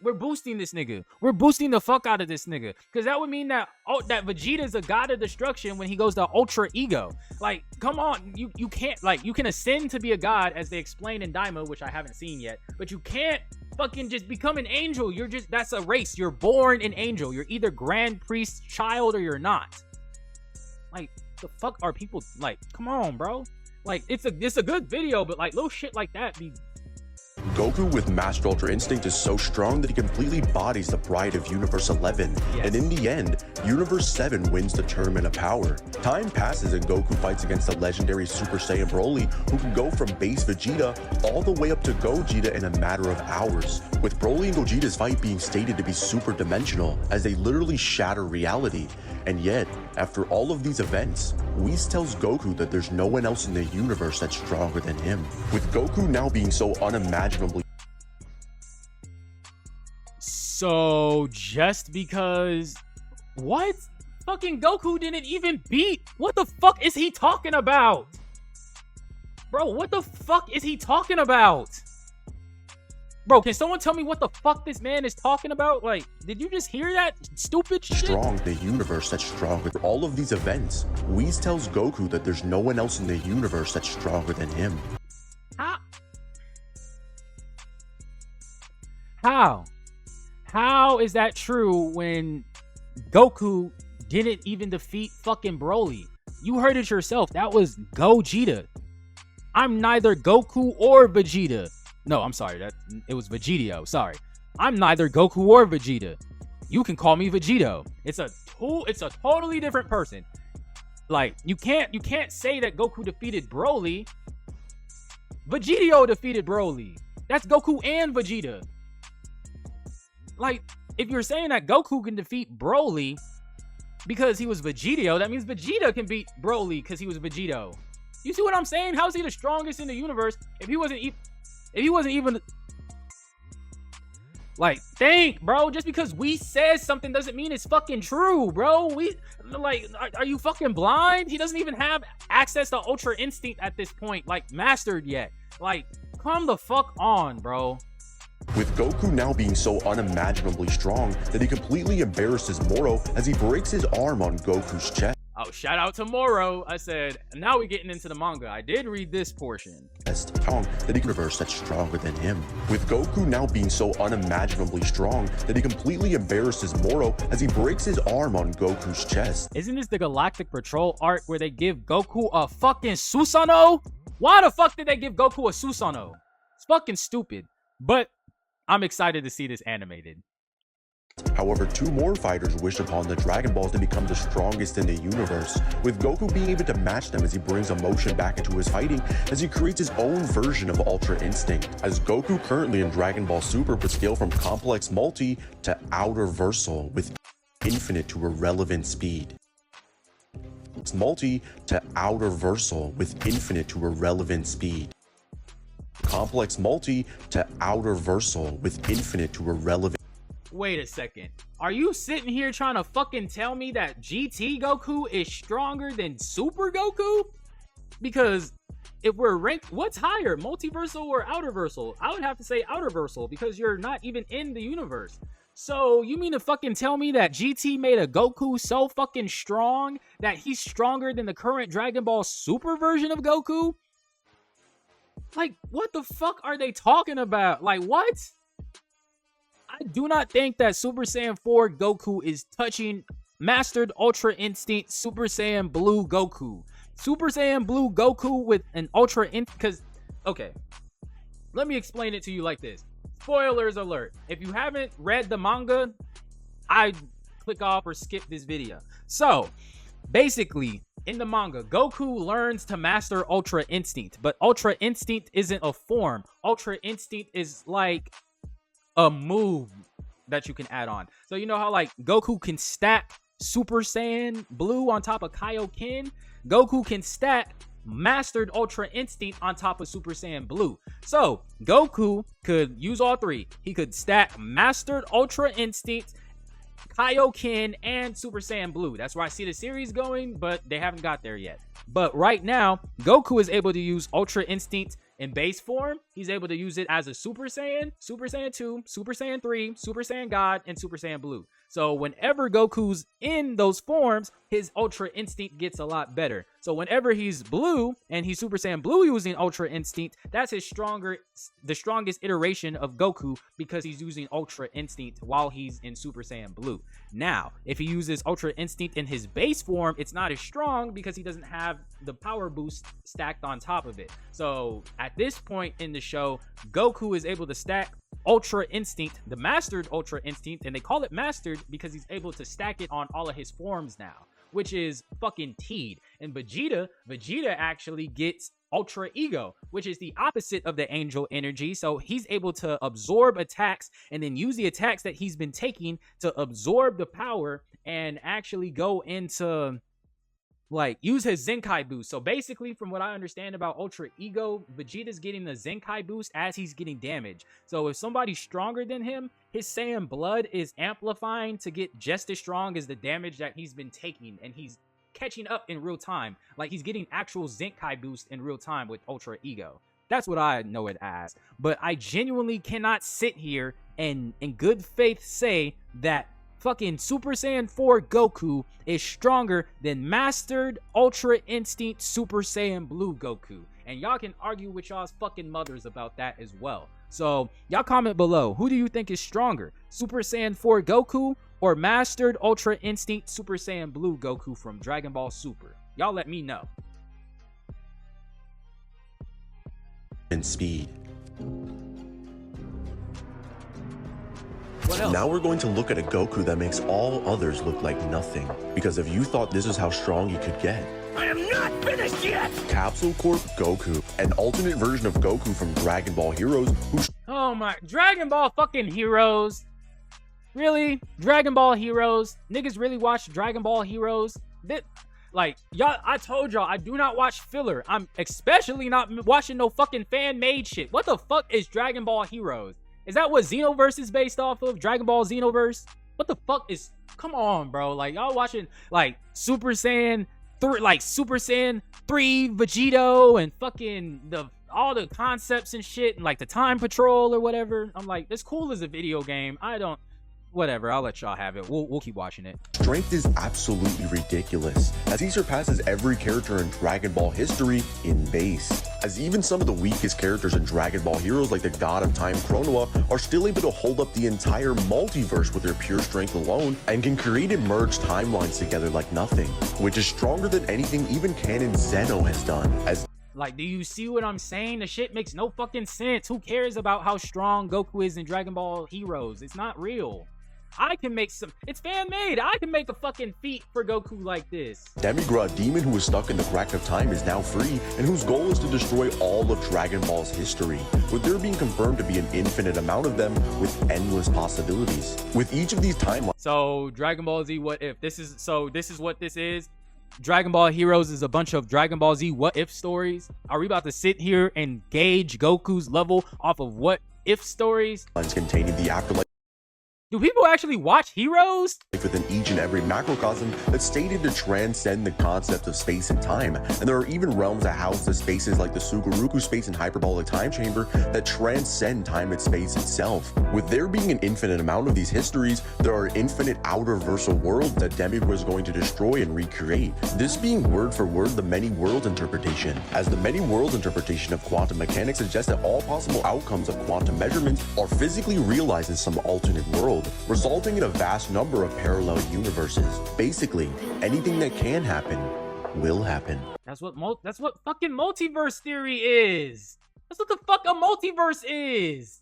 this nigga. We're boosting the fuck out of this nigga. Cause that would mean that that Vegeta's a god of destruction when he goes to Ultra Ego. Like, come on, you can't, like, you can ascend to be a god as they explain in Daima, which I haven't seen yet, but you can't fucking just become an angel. You're just, that's a race. You're born an angel. You're either Grand Priest child or you're not. Like, the fuck are people, like, come on, bro. Like, it's a good video, but like little shit like that be. Goku with Master Ultra Instinct is so strong that he completely bodies the Bride of Universe 11, Yes. and in the end, Universe 7 wins the Tournament of Power. Time passes and Goku fights against the legendary Super Saiyan Broly, who can go from base Vegeta all the way up to Gogeta in a matter of hours, with Broly and Gogeta's fight being stated to be super dimensional, as they literally shatter reality. And yet, after all of these events, Whis tells Goku that there's no one else in the universe that's stronger than him, with Goku now being so unimaginably. So just because what? Fucking Goku didn't even beat. What the fuck is he talking about? Bro, what the fuck is he talking about? Bro, can someone tell me what the fuck this man is talking about? Like, did you just hear that stupid shit? Strong, the universe that's stronger. For all of these events, Whis tells Goku that there's no one else in the universe that's stronger than him. How is that true when Goku didn't even defeat fucking Broly? You heard it yourself. That was Gogeta. I'm neither Goku or Vegeta. No, I'm sorry. It was Vegetio. Sorry. I'm neither Goku or Vegeta. You can call me Vegito. It's a totally different person. Like, you can't say that Goku defeated Broly. Vegetio defeated Broly. That's Goku and Vegeta. Like, if you're saying that Goku can defeat Broly because he was Vegetio, that means Vegeta can beat Broly because he was Vegetio. You see what I'm saying? How is he the strongest in the universe if he wasn't even like, think, bro, just because we said something doesn't mean it's fucking true, bro. Are you fucking blind? He doesn't even have access to Ultra Instinct at this point, like, mastered yet. Like, come the fuck on, bro. With Goku now being so unimaginably strong that he completely embarrasses Moro as he breaks his arm on Goku's chest. Oh, shout out to Moro. I said, now we're getting into the manga. I did read this portion. Strong that he universe that's stronger than him. With Goku now being so unimaginably strong that he completely embarrasses Moro as he breaks his arm on Goku's chest. Isn't this the Galactic Patrol arc where they give Goku a fucking Susanoo? Why the fuck did they give Goku a Susanoo? It's fucking stupid. But I'm excited to see this animated. However, two more fighters wish upon the Dragon Balls to become the strongest in the universe, with Goku being able to match them as he brings emotion back into his fighting as he creates his own version of Ultra Instinct, as Goku currently in Dragon Ball Super would scale from complex multi to outer versal with infinite to irrelevant speed. Multi to outer versal with infinite to irrelevant speed. Complex multi to outer versal with infinite to irrelevant. Wait a second. Are you sitting here trying to fucking tell me that GT Goku is stronger than Super Goku? Because if we're ranked, what's higher, multiversal or outer versal? I would have to say outer versal because you're not even in the universe. So you mean to fucking tell me that GT made a Goku so fucking strong that he's stronger than the current Dragon Ball Super version of Goku? Like, what the fuck are they talking about? Like, what? I do not think that Super Saiyan 4 Goku is touching Mastered Ultra Instinct Super Saiyan Blue Goku. Super Saiyan Blue Goku with an Ultra Instinct, because, okay, let me explain it to you like this. Spoilers alert. If you haven't read the manga, I'd click off or skip this video. So, basically, in the manga, Goku learns to master Ultra Instinct, but Ultra Instinct isn't a form. Ultra Instinct is like a move that you can add on. So you know how like Goku can stack Super Saiyan Blue on top of Kaioken? Goku can stack Mastered Ultra Instinct on top of Super Saiyan Blue. So Goku could use all three. He could stack Mastered Ultra Instinct, Kaioken, and Super Saiyan Blue. That's where I see the series going, but they haven't got there yet. But right now, Goku is able to use Ultra Instinct In base form, he's able to use it as a Super Saiyan, Super Saiyan 2, Super Saiyan 3, Super Saiyan God, and Super Saiyan Blue. So whenever Goku's in those forms, his Ultra Instinct gets a lot better. So whenever he's blue and he's Super Saiyan Blue using Ultra Instinct, that's the strongest iteration of Goku because he's using Ultra Instinct while he's in Super Saiyan Blue. Now, if he uses Ultra Instinct in his base form, it's not as strong because he doesn't have the power boost stacked on top of it. So at this point in the show, Goku is able to stack Ultra Instinct, the mastered Ultra Instinct, and they call it mastered because he's able to stack it on all of his forms now, which is fucking teed. And Vegeta actually gets Ultra Ego, which is the opposite of the angel energy. So he's able to absorb attacks and then use the attacks that he's been taking to absorb the power and actually go into, like, use his Zenkai boost. So basically, from what I understand about Ultra Ego, Vegeta's getting the Zenkai boost as he's getting damage. So if somebody's stronger than him, his Saiyan blood is amplifying to get just as strong as the damage that he's been taking, and he's catching up in real time. Like, he's getting actual Zenkai boost in real time with Ultra Ego. That's what I know it as. But I genuinely cannot sit here and in good faith say that fucking Super Saiyan 4 Goku is stronger than Mastered Ultra Instinct Super Saiyan Blue Goku. And y'all can argue with y'all's fucking mothers about that as well. So y'all comment below. Who do you think is stronger? Super Saiyan 4 Goku or Mastered Ultra Instinct Super Saiyan Blue Goku from Dragon Ball Super? Y'all let me know. And speed. What else? Now we're going to look at a Goku that makes all others look like nothing. Because if you thought this is how strong he could get, I am not finished yet! Capsule Corp Goku, an alternate version of Goku from Dragon Ball Heroes who Oh my, Dragon Ball fucking Heroes. Really? Dragon Ball Heroes? Niggas really watch Dragon Ball Heroes? Like, y'all, I told y'all, I do not watch filler. I'm especially not watching no fucking fan-made shit. What the fuck is Dragon Ball Heroes? Is that what Xenoverse is based off of? Dragon Ball Xenoverse? What the fuck is... Come on, bro. Like, y'all watching, like, Super Saiyan 3, like, Super Saiyan 3 Vegito and fucking all the concepts and shit and, like, the Time Patrol or whatever. I'm like, it's cool as a video game. I don't... Whatever, I'll let y'all have it. We'll keep watching it. strength is absolutely ridiculous, as he surpasses every character in Dragon Ball history in base. As even some of the weakest characters in Dragon Ball Heroes, like the God of Time Chronoa, are still able to hold up the entire multiverse with their pure strength alone, and can create and merge timelines together like nothing, which is stronger than anything even canon Zeno has done. As Like, do you see what I'm saying? The shit makes no fucking sense. Who cares about how strong Goku is in Dragon Ball Heroes? It's not real. I can make some... It's fan-made. I can make a fucking feat for Goku like this. Demigra, a demon who was stuck in the crack of time, is now free, and whose goal is to destroy all of Dragon Ball's history, with there being confirmed to be an infinite amount of them with endless possibilities. With each of these timelines... So, Dragon Ball Z What If. This is what this is. Dragon Ball Heroes is a bunch of Dragon Ball Z What If stories. Are we about to sit here and gauge Goku's level off of What If stories? containing the afterlife Do people actually watch Heroes? within each and every macrocosm that's stated to transcend the concept of space and time. And there are even realms that house the spaces like the Sugaruku space and hyperbolic time chamber that transcend time and space itself. With there being an infinite amount of these histories, there are infinite outer-versal worlds that Demigra is going to destroy and recreate. This being word for word the many worlds interpretation, as the many worlds interpretation of quantum mechanics suggests that all possible outcomes of quantum measurements are physically realized in some alternate world, resulting in a vast number of parallel universes. Basically, anything that can happen will happen. That's what fucking multiverse theory is. That's what the fuck a multiverse is.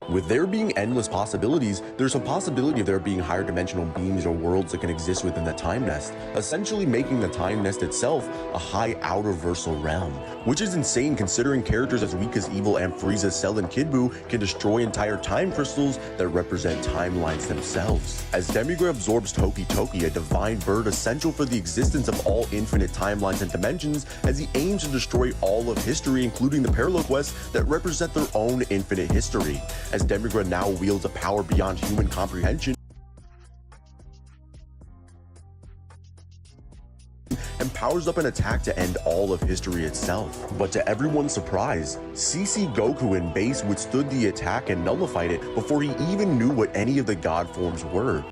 With there being endless possibilities, there's a possibility of there being higher dimensional beings or worlds that can exist within the time nest, essentially making the time nest itself a high outer-versal realm, which is insane considering characters as weak as Evil and Frieza, Cell, and Kid Buu can destroy entire time crystals that represent timelines themselves. As Demigra absorbs Toki Toki, a divine bird essential for the existence of all infinite timelines and dimensions, as he aims to destroy all of history, including the parallel quests that represent their own infinite history. As Demigra now wields a power beyond human comprehension, powers up an attack to end all of history itself. But to everyone's surprise, CC Goku in base withstood the attack and nullified it before he even knew what any of the god forms were.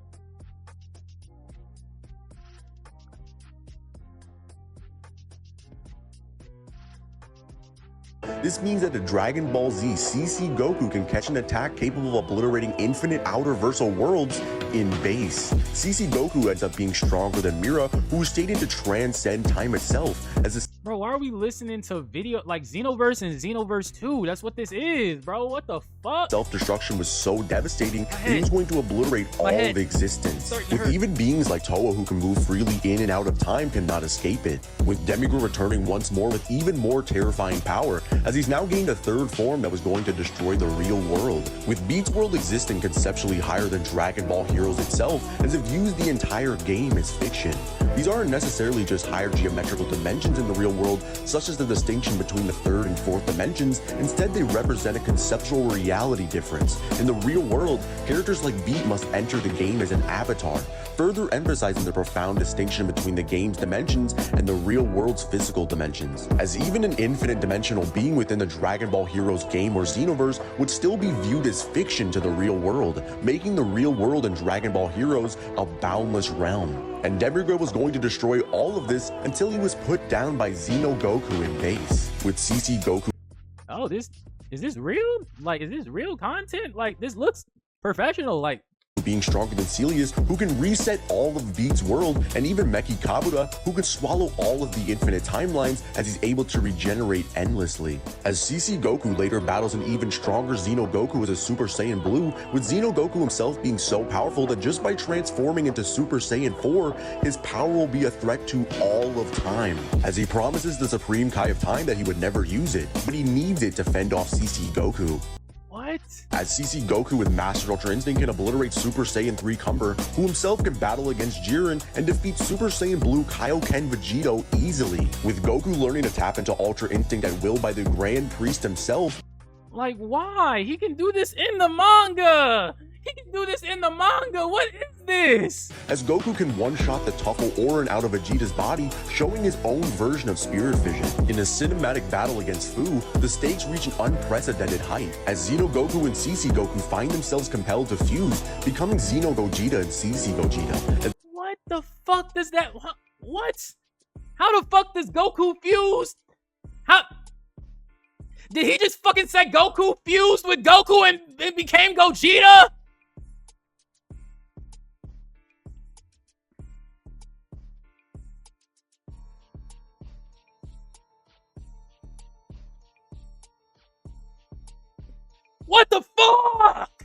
This means that the Dragon Ball Z CC Goku can catch an attack capable of obliterating infinite outer-versal worlds in base. CC Goku ends up being stronger than Mira, who is stated to transcend time itself as a Bro, why are we listening to video like Xenoverse and Xenoverse 2? That's what this is, bro. What the fuck? self-destruction was so devastating that it was going to obliterate all of existence. With even beings like Toa who can move freely in and out of time cannot escape it. With Demigod returning once more with even more terrifying power, as he's now gained a third form that was going to destroy the real world. With Beats World existing conceptually higher than Dragon Ball Heroes itself, as it views the entire game as fiction. These aren't necessarily just higher geometrical dimensions in the real world, such as the distinction between the third and fourth dimensions. Instead, they represent a conceptual reality difference. In the real world, characters like Beat must enter the game as an avatar, further emphasizing the profound distinction between the game's dimensions and the real world's physical dimensions. As even an infinite dimensional being within the Dragon Ball Heroes game or Xenoverse would still be viewed as fiction to the real world, making the real world in Dragon Ball Heroes a boundless realm. And Demigod was going to destroy all of this until he was put down by Xeno Goku in base. With CC Goku. Oh, is this real? Like, is this real content? Like, this looks professional. Like, being stronger than Celius, who can reset all of Beats' world, and even Meki Kabuto, who can swallow all of the infinite timelines as he's able to regenerate endlessly. As CC Goku later battles an even stronger Xeno Goku as a Super Saiyan Blue, with Xeno Goku himself being so powerful that just by transforming into Super Saiyan 4, his power will be a threat to all of time. As he promises the Supreme Kai of Time that he would never use it, but he needs it to fend off CC Goku. what? As CC Goku with Master Ultra Instinct can obliterate Super Saiyan 3 Cumber, who himself can battle against Jiren and defeat Super Saiyan Blue Kaioken Vegito easily. With Goku learning to tap into Ultra Instinct at will by the Grand Priest himself. Like, why? He can do this in the manga! He can do this in the manga! What is this? As Goku can one-shot the Tuffle Auron out of Vegeta's body, showing his own version of Spirit Vision. In a cinematic battle against Fu, the stakes reach an unprecedented height, as Xeno Goku and CC Goku find themselves compelled to fuse, becoming Xeno Gogeta and CC Gogeta. What the fuck does that... What? How the fuck does Goku fuse? How... Did he just fucking say Goku fused with Goku and it became Gogeta? What the fuck?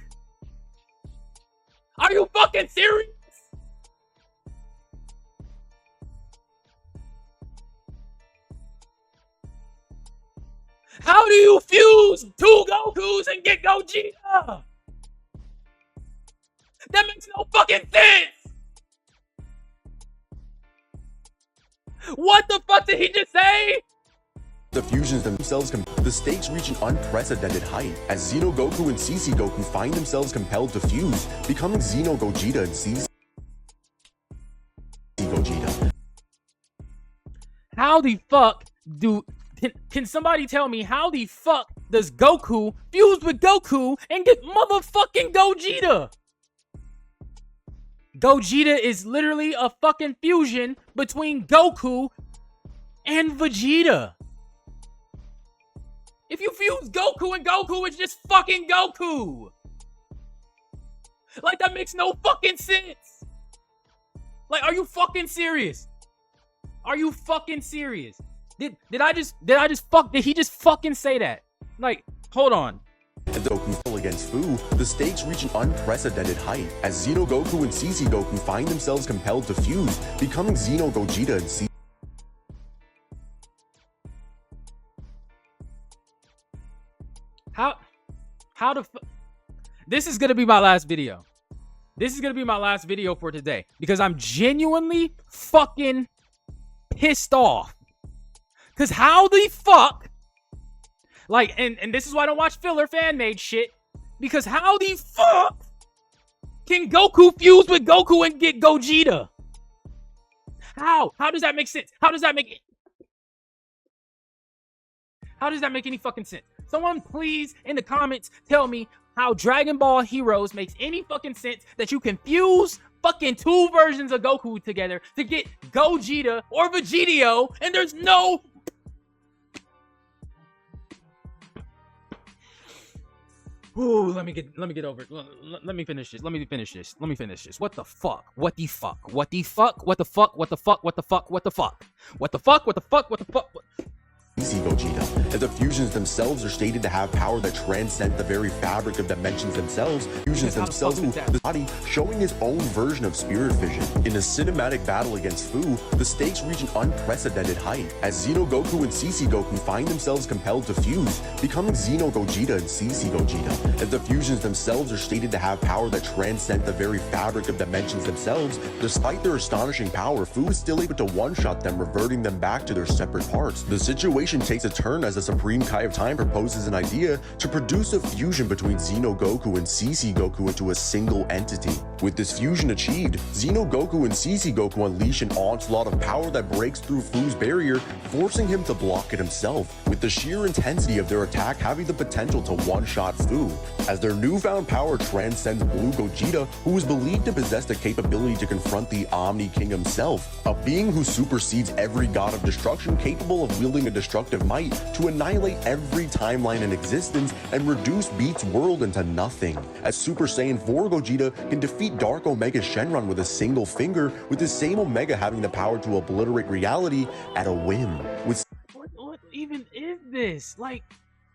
Are you fucking serious? How do you fuse two Gokus and get Gogeta? That makes no fucking sense! What the fuck did he just say? The fusions themselves, the stakes reach an unprecedented height, as Xeno Goku and CC Goku find themselves compelled to fuse, becoming Xeno Gogeta and CC Gogeta. How the fuck do... Can somebody tell me how the fuck does Goku fuse with Goku and get motherfucking Gogeta? Gogeta is literally a fucking fusion between Goku and Vegeta. If you fuse Goku and Goku, it's just fucking Goku. Like, that makes no fucking sense. Like, are you fucking serious? Are you fucking serious? Did he just fucking say that? Like, hold on. And Goku against Fu, the stakes reach an unprecedented height, as Xeno Goku and CC Goku find themselves compelled to fuse, becoming Xeno Gogeta and CC. How the fuck? This is gonna be my last video. This is gonna be my last video for today because I'm genuinely fucking pissed off. Cause how the fuck? Like, and this is why I don't watch filler fan-made shit. Because how the fuck can Goku fuse with Goku and get Gogeta? How? How does that make sense? How does that make any fucking sense? Someone please in the comments tell me how Dragon Ball Heroes makes any fucking sense that you can fuse fucking two versions of Goku together to get Gogeta or Vegetio, and there's no... Ooh, let me get over it. Let me finish this. Let me finish this. What the fuck? What the fuck? What the fuck? What the fuck? What the fuck? What the fuck? What the fuck? What the fuck? What the fuck? What the fuck? Gogeta, as the fusions themselves are stated to have power that transcend the very fabric of dimensions themselves. Fusions themselves with the body showing his own version of spirit vision. In a cinematic battle against Fu, the stakes reach an unprecedented height, as Xeno Goku and CC Goku find themselves compelled to fuse, becoming Xeno Gogeta and CC Gogeta. As the fusions themselves are stated to have power that transcend the very fabric of dimensions themselves, despite their astonishing power, Fu is still able to one-shot them, reverting them back to their separate parts. The situation takes a turn as the Supreme Kai of Time proposes an idea to produce a fusion between Xeno Goku and CC Goku into a single entity. With this fusion achieved, Xeno Goku and CC Goku unleash an onslaught of power that breaks through Fu's barrier, forcing him to block it himself, with the sheer intensity of their attack having the potential to one-shot Fu. As their newfound power transcends Blue Gogeta, who is believed to possess the capability to confront the Omni King himself, a being who supersedes every god of destruction, capable of wielding a destructive might to annihilate every timeline in existence and reduce Beat's world into nothing. As Super Saiyan 4 Gogeta can defeat Dark Omega Shenron with a single finger, with the same Omega having the power to obliterate reality at a whim. With what even is this? Like,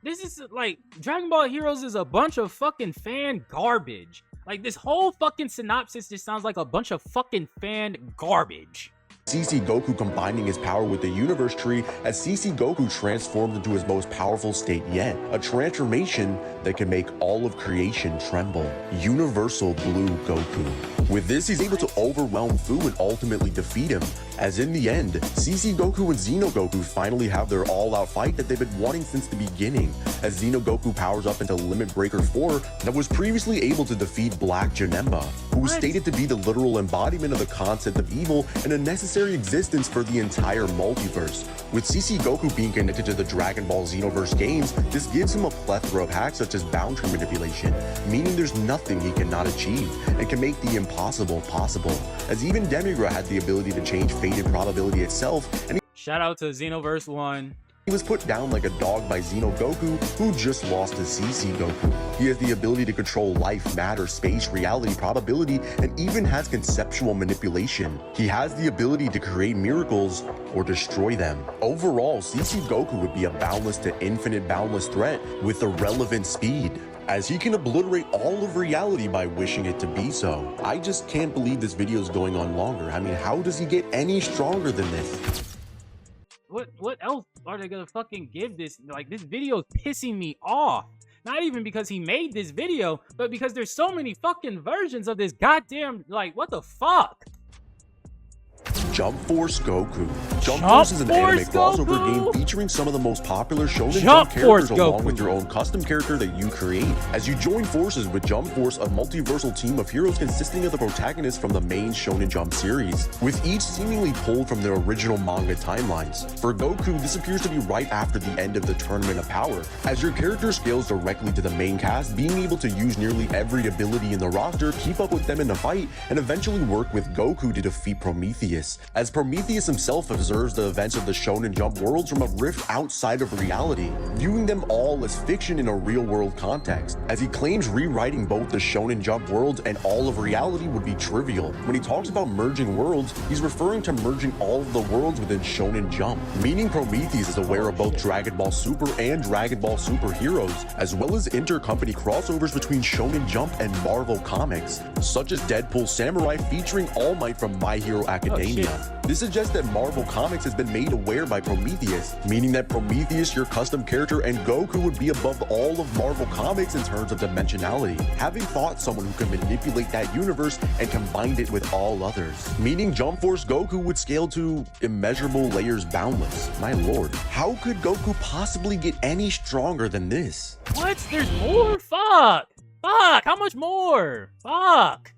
this is like Dragon Ball Heroes is a bunch of fucking fan garbage. Like, this whole fucking synopsis just sounds like a bunch of fucking fan garbage. CC Goku combining his power with the universe tree as CC Goku transforms into his most powerful state yet, a transformation that can make all of creation tremble. Universal Blue Goku. With this, he's able to overwhelm Fu and ultimately defeat him, as in the end, CC Goku and Xeno Goku finally have their all-out fight that they've been wanting since the beginning, as Xeno Goku powers up into Limit Breaker 4 that was previously able to defeat Black Janemba, who was stated to be the literal embodiment of the concept of evil and a necessary existence for the entire multiverse. With CC Goku being connected to the Dragon Ball Xenoverse games, this gives him a plethora of hacks such as boundary manipulation, meaning there's nothing he cannot achieve, and can make the impossible possible, as even Demigra had the ability to change fate and probability itself, and shout out to Xenoverse 1. He was put down like a dog by Xeno Goku, who just lost to CC Goku. He has the ability to control life, matter, space, reality, probability, and even has conceptual manipulation. He has the ability to create miracles or destroy them. Overall, CC Goku would be a boundless to infinite boundless threat with irrelevant speed, as he can obliterate all of reality by wishing it to be so. I just can't believe this video is going on longer. I mean, how does he get any stronger than this? What else are they gonna fucking give this? Like, this video is pissing me off. Not even because he made this video, but because there's so many fucking versions of this goddamn, like, what the fuck? Jump Force Goku. Jump Force is an anime crossover game featuring some of the most popular Shonen Jump characters along with your own custom character that you create. As you join forces with Jump Force, a multiversal team of heroes consisting of the protagonists from the main Shonen Jump series, with each seemingly pulled from their original manga timelines. For Goku, this appears to be right after the end of the Tournament of Power, as your character scales directly to the main cast, being able to use nearly every ability in the roster, keep up with them in the fight, and eventually work with Goku to defeat Prometheus, as Prometheus himself observes the events of the Shonen Jump worlds from a rift outside of reality, viewing them all as fiction in a real-world context, as he claims rewriting both the Shonen Jump worlds and all of reality would be trivial. When he talks about merging worlds, he's referring to merging all of the worlds within Shonen Jump, meaning Prometheus is aware of both Dragon Ball Super and Dragon Ball Super heroes, as well as intercompany crossovers between Shonen Jump and Marvel Comics, such as Deadpool Samurai featuring All Might from My Hero Academia. This suggests that Marvel Comics has been made aware by Prometheus, meaning that Prometheus, your custom character, and Goku would be above all of Marvel Comics in terms of dimensionality, having fought someone who can manipulate that universe and combined it with all others, meaning Jump Force Goku would scale to immeasurable layers boundless. My lord, how could Goku possibly get any stronger than this? What? There's more? Fuck! Fuck! How much more? Fuck!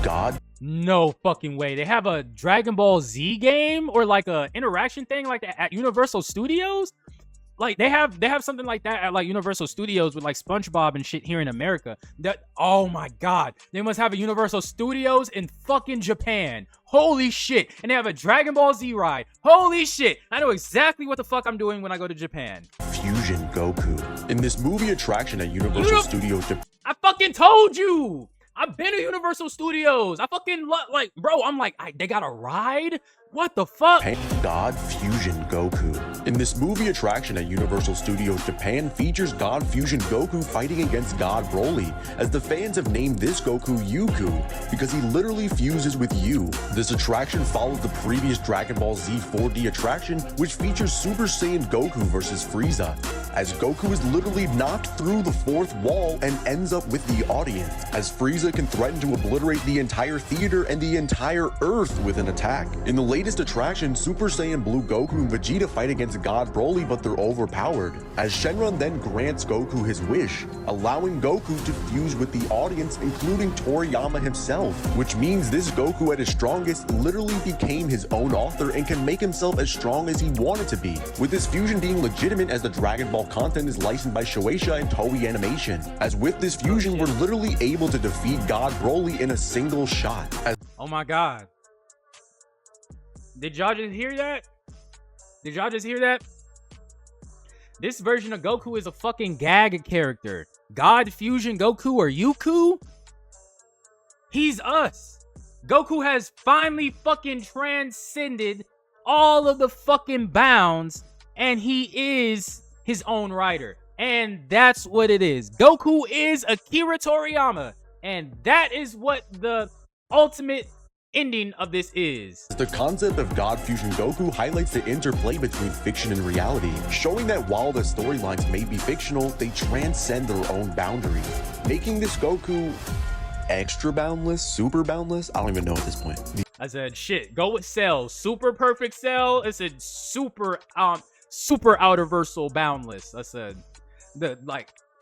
God No fucking way. They have a Dragon Ball Z game or like a interaction thing like that at Universal Studios? Like they have something like that at like Universal Studios with like SpongeBob and shit here in America. That, oh my god, they must have a Universal Studios in fucking Japan. Holy shit. And they have a Dragon Ball Z ride. Holy shit. I know exactly what the fuck I'm doing when I go to Japan. Fusion Goku. In this movie attraction at Universal Studios Japan. I fucking told you. I've been to Universal Studios. I fucking like, bro, I'm like, they got a ride? What the fuck? God Fusion Goku. In this movie attraction at Universal Studios Japan features God Fusion Goku fighting against God Broly, as the fans have named this Goku Yuku because he literally fuses with you. This attraction follows the previous Dragon Ball Z 4D attraction, which features Super Saiyan Goku versus Frieza, as Goku is literally knocked through the fourth wall and ends up with the audience, as Frieza can threaten to obliterate the entire theater and the entire Earth with an attack. In the latest attraction, Super Saiyan Blue Goku and Vegeta fight against God Broly, but they're overpowered, as Shenron then grants Goku his wish, allowing Goku to fuse with the audience, including Toriyama himself, which means this Goku at his strongest literally became his own author and can make himself as strong as he wanted to be, with this fusion being legitimate as the Dragon Ball content is licensed by Shueisha and Toei Animation, as with this fusion we're literally able to defeat God Broly in a single shot. Oh my god. Did y'all just hear that? Did y'all just hear that? This version of Goku is a fucking gag character. God Fusion Goku or Yuku? He's us. Goku has finally fucking transcended all of the fucking bounds, and he is his own writer. And that's what it is. Goku is Akira Toriyama, and that is what the ultimate ending of this is. The concept of God Fusion Goku highlights the interplay between fiction and reality, showing that while the storylines may be fictional, they transcend their own boundaries, making this Goku extra boundless, super boundless. I don't even know at this point. I said, shit, go with Cell. Super perfect Cell. It's a super outerversal boundless. I said,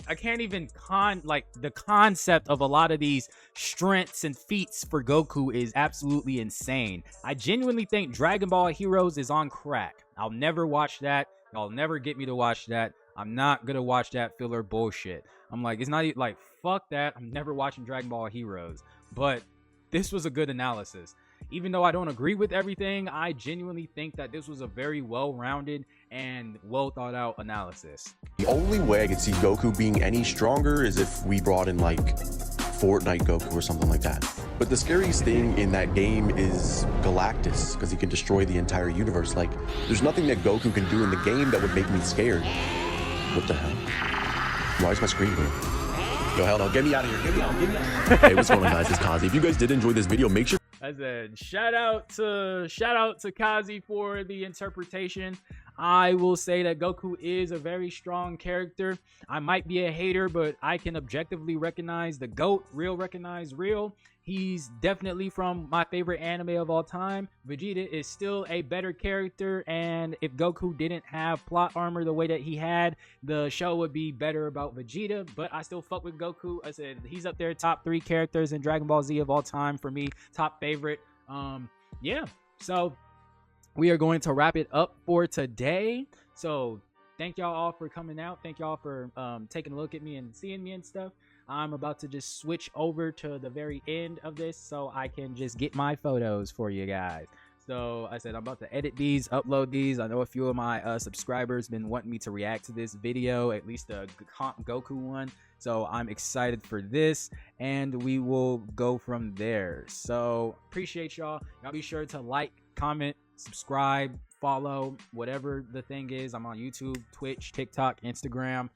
I can't even the concept of a lot of these strengths and feats for Goku is absolutely insane. I genuinely think Dragon Ball Heroes is on crack. I'll never watch that. Y'all never get me to watch that. I'm not gonna watch that filler bullshit. I'm like, it's not like, fuck that. I'm never watching Dragon Ball Heroes. But this was a good analysis. Even though I don't agree with everything, I genuinely think that this was a very well-rounded and well-thought-out analysis. The only way I could see Goku being any stronger is if we brought in like Fortnite Goku or something like that. But the scariest thing in that game is Galactus, because he can destroy the entire universe. Like, there's nothing that Goku can do in the game that would make me scared. What the hell? Why is my screen blue? Yo, hell no, get me out of here, get me out. Hey, what's going on, guys? It's Kazi. If you guys did enjoy this video, make sure I said, shout out to Kazi for the interpretation. I will say that Goku is a very strong character. I might be a hater, but I can objectively recognize the GOAT, recognize real. He's definitely from my favorite anime of all time. Vegeta is still a better character, and if Goku didn't have plot armor the way that he had, the show would be better about Vegeta, but I still fuck with Goku. I said, he's up there, top 3 characters in Dragon Ball Z of all time for me, top favorite. Yeah, so we are going to wrap it up for today. So thank y'all all for coming out. Thank y'all for taking a look at me and seeing me and stuff. I'm about to just switch over to the very end of this so I can just get my photos for you guys. So I said I'm about to edit these, upload these. I know a few of my subscribers been wanting me to react to this video, at least the Goku one. So I'm excited for this, and we will go from there. So appreciate y'all. Y'all be sure to like, comment, subscribe, follow, whatever the thing is. I'm on YouTube, Twitch, TikTok, Instagram.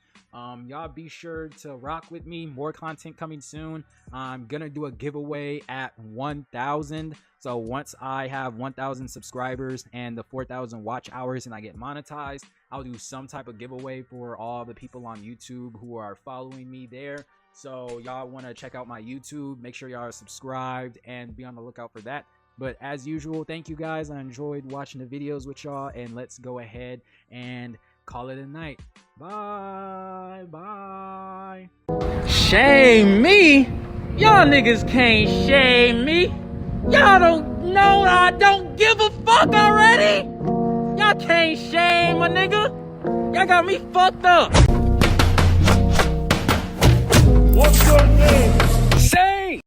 Y'all be sure to rock with me. More content coming soon. I'm gonna do a giveaway at 1,000. So once I have 1,000 subscribers and the 4,000 watch hours and I get monetized, I'll do some type of giveaway for all the people on YouTube who are following me there. So y'all want to check out my YouTube, make sure y'all are subscribed and be on the lookout for that. But as usual, thank you guys. I enjoyed watching the videos with y'all, and let's go ahead and call it a night. Bye. Shame me. Y'all niggas can't shame me. Y'all don't know I don't give a fuck already. Y'all can't shame a nigga. Y'all got me fucked up. What's your name?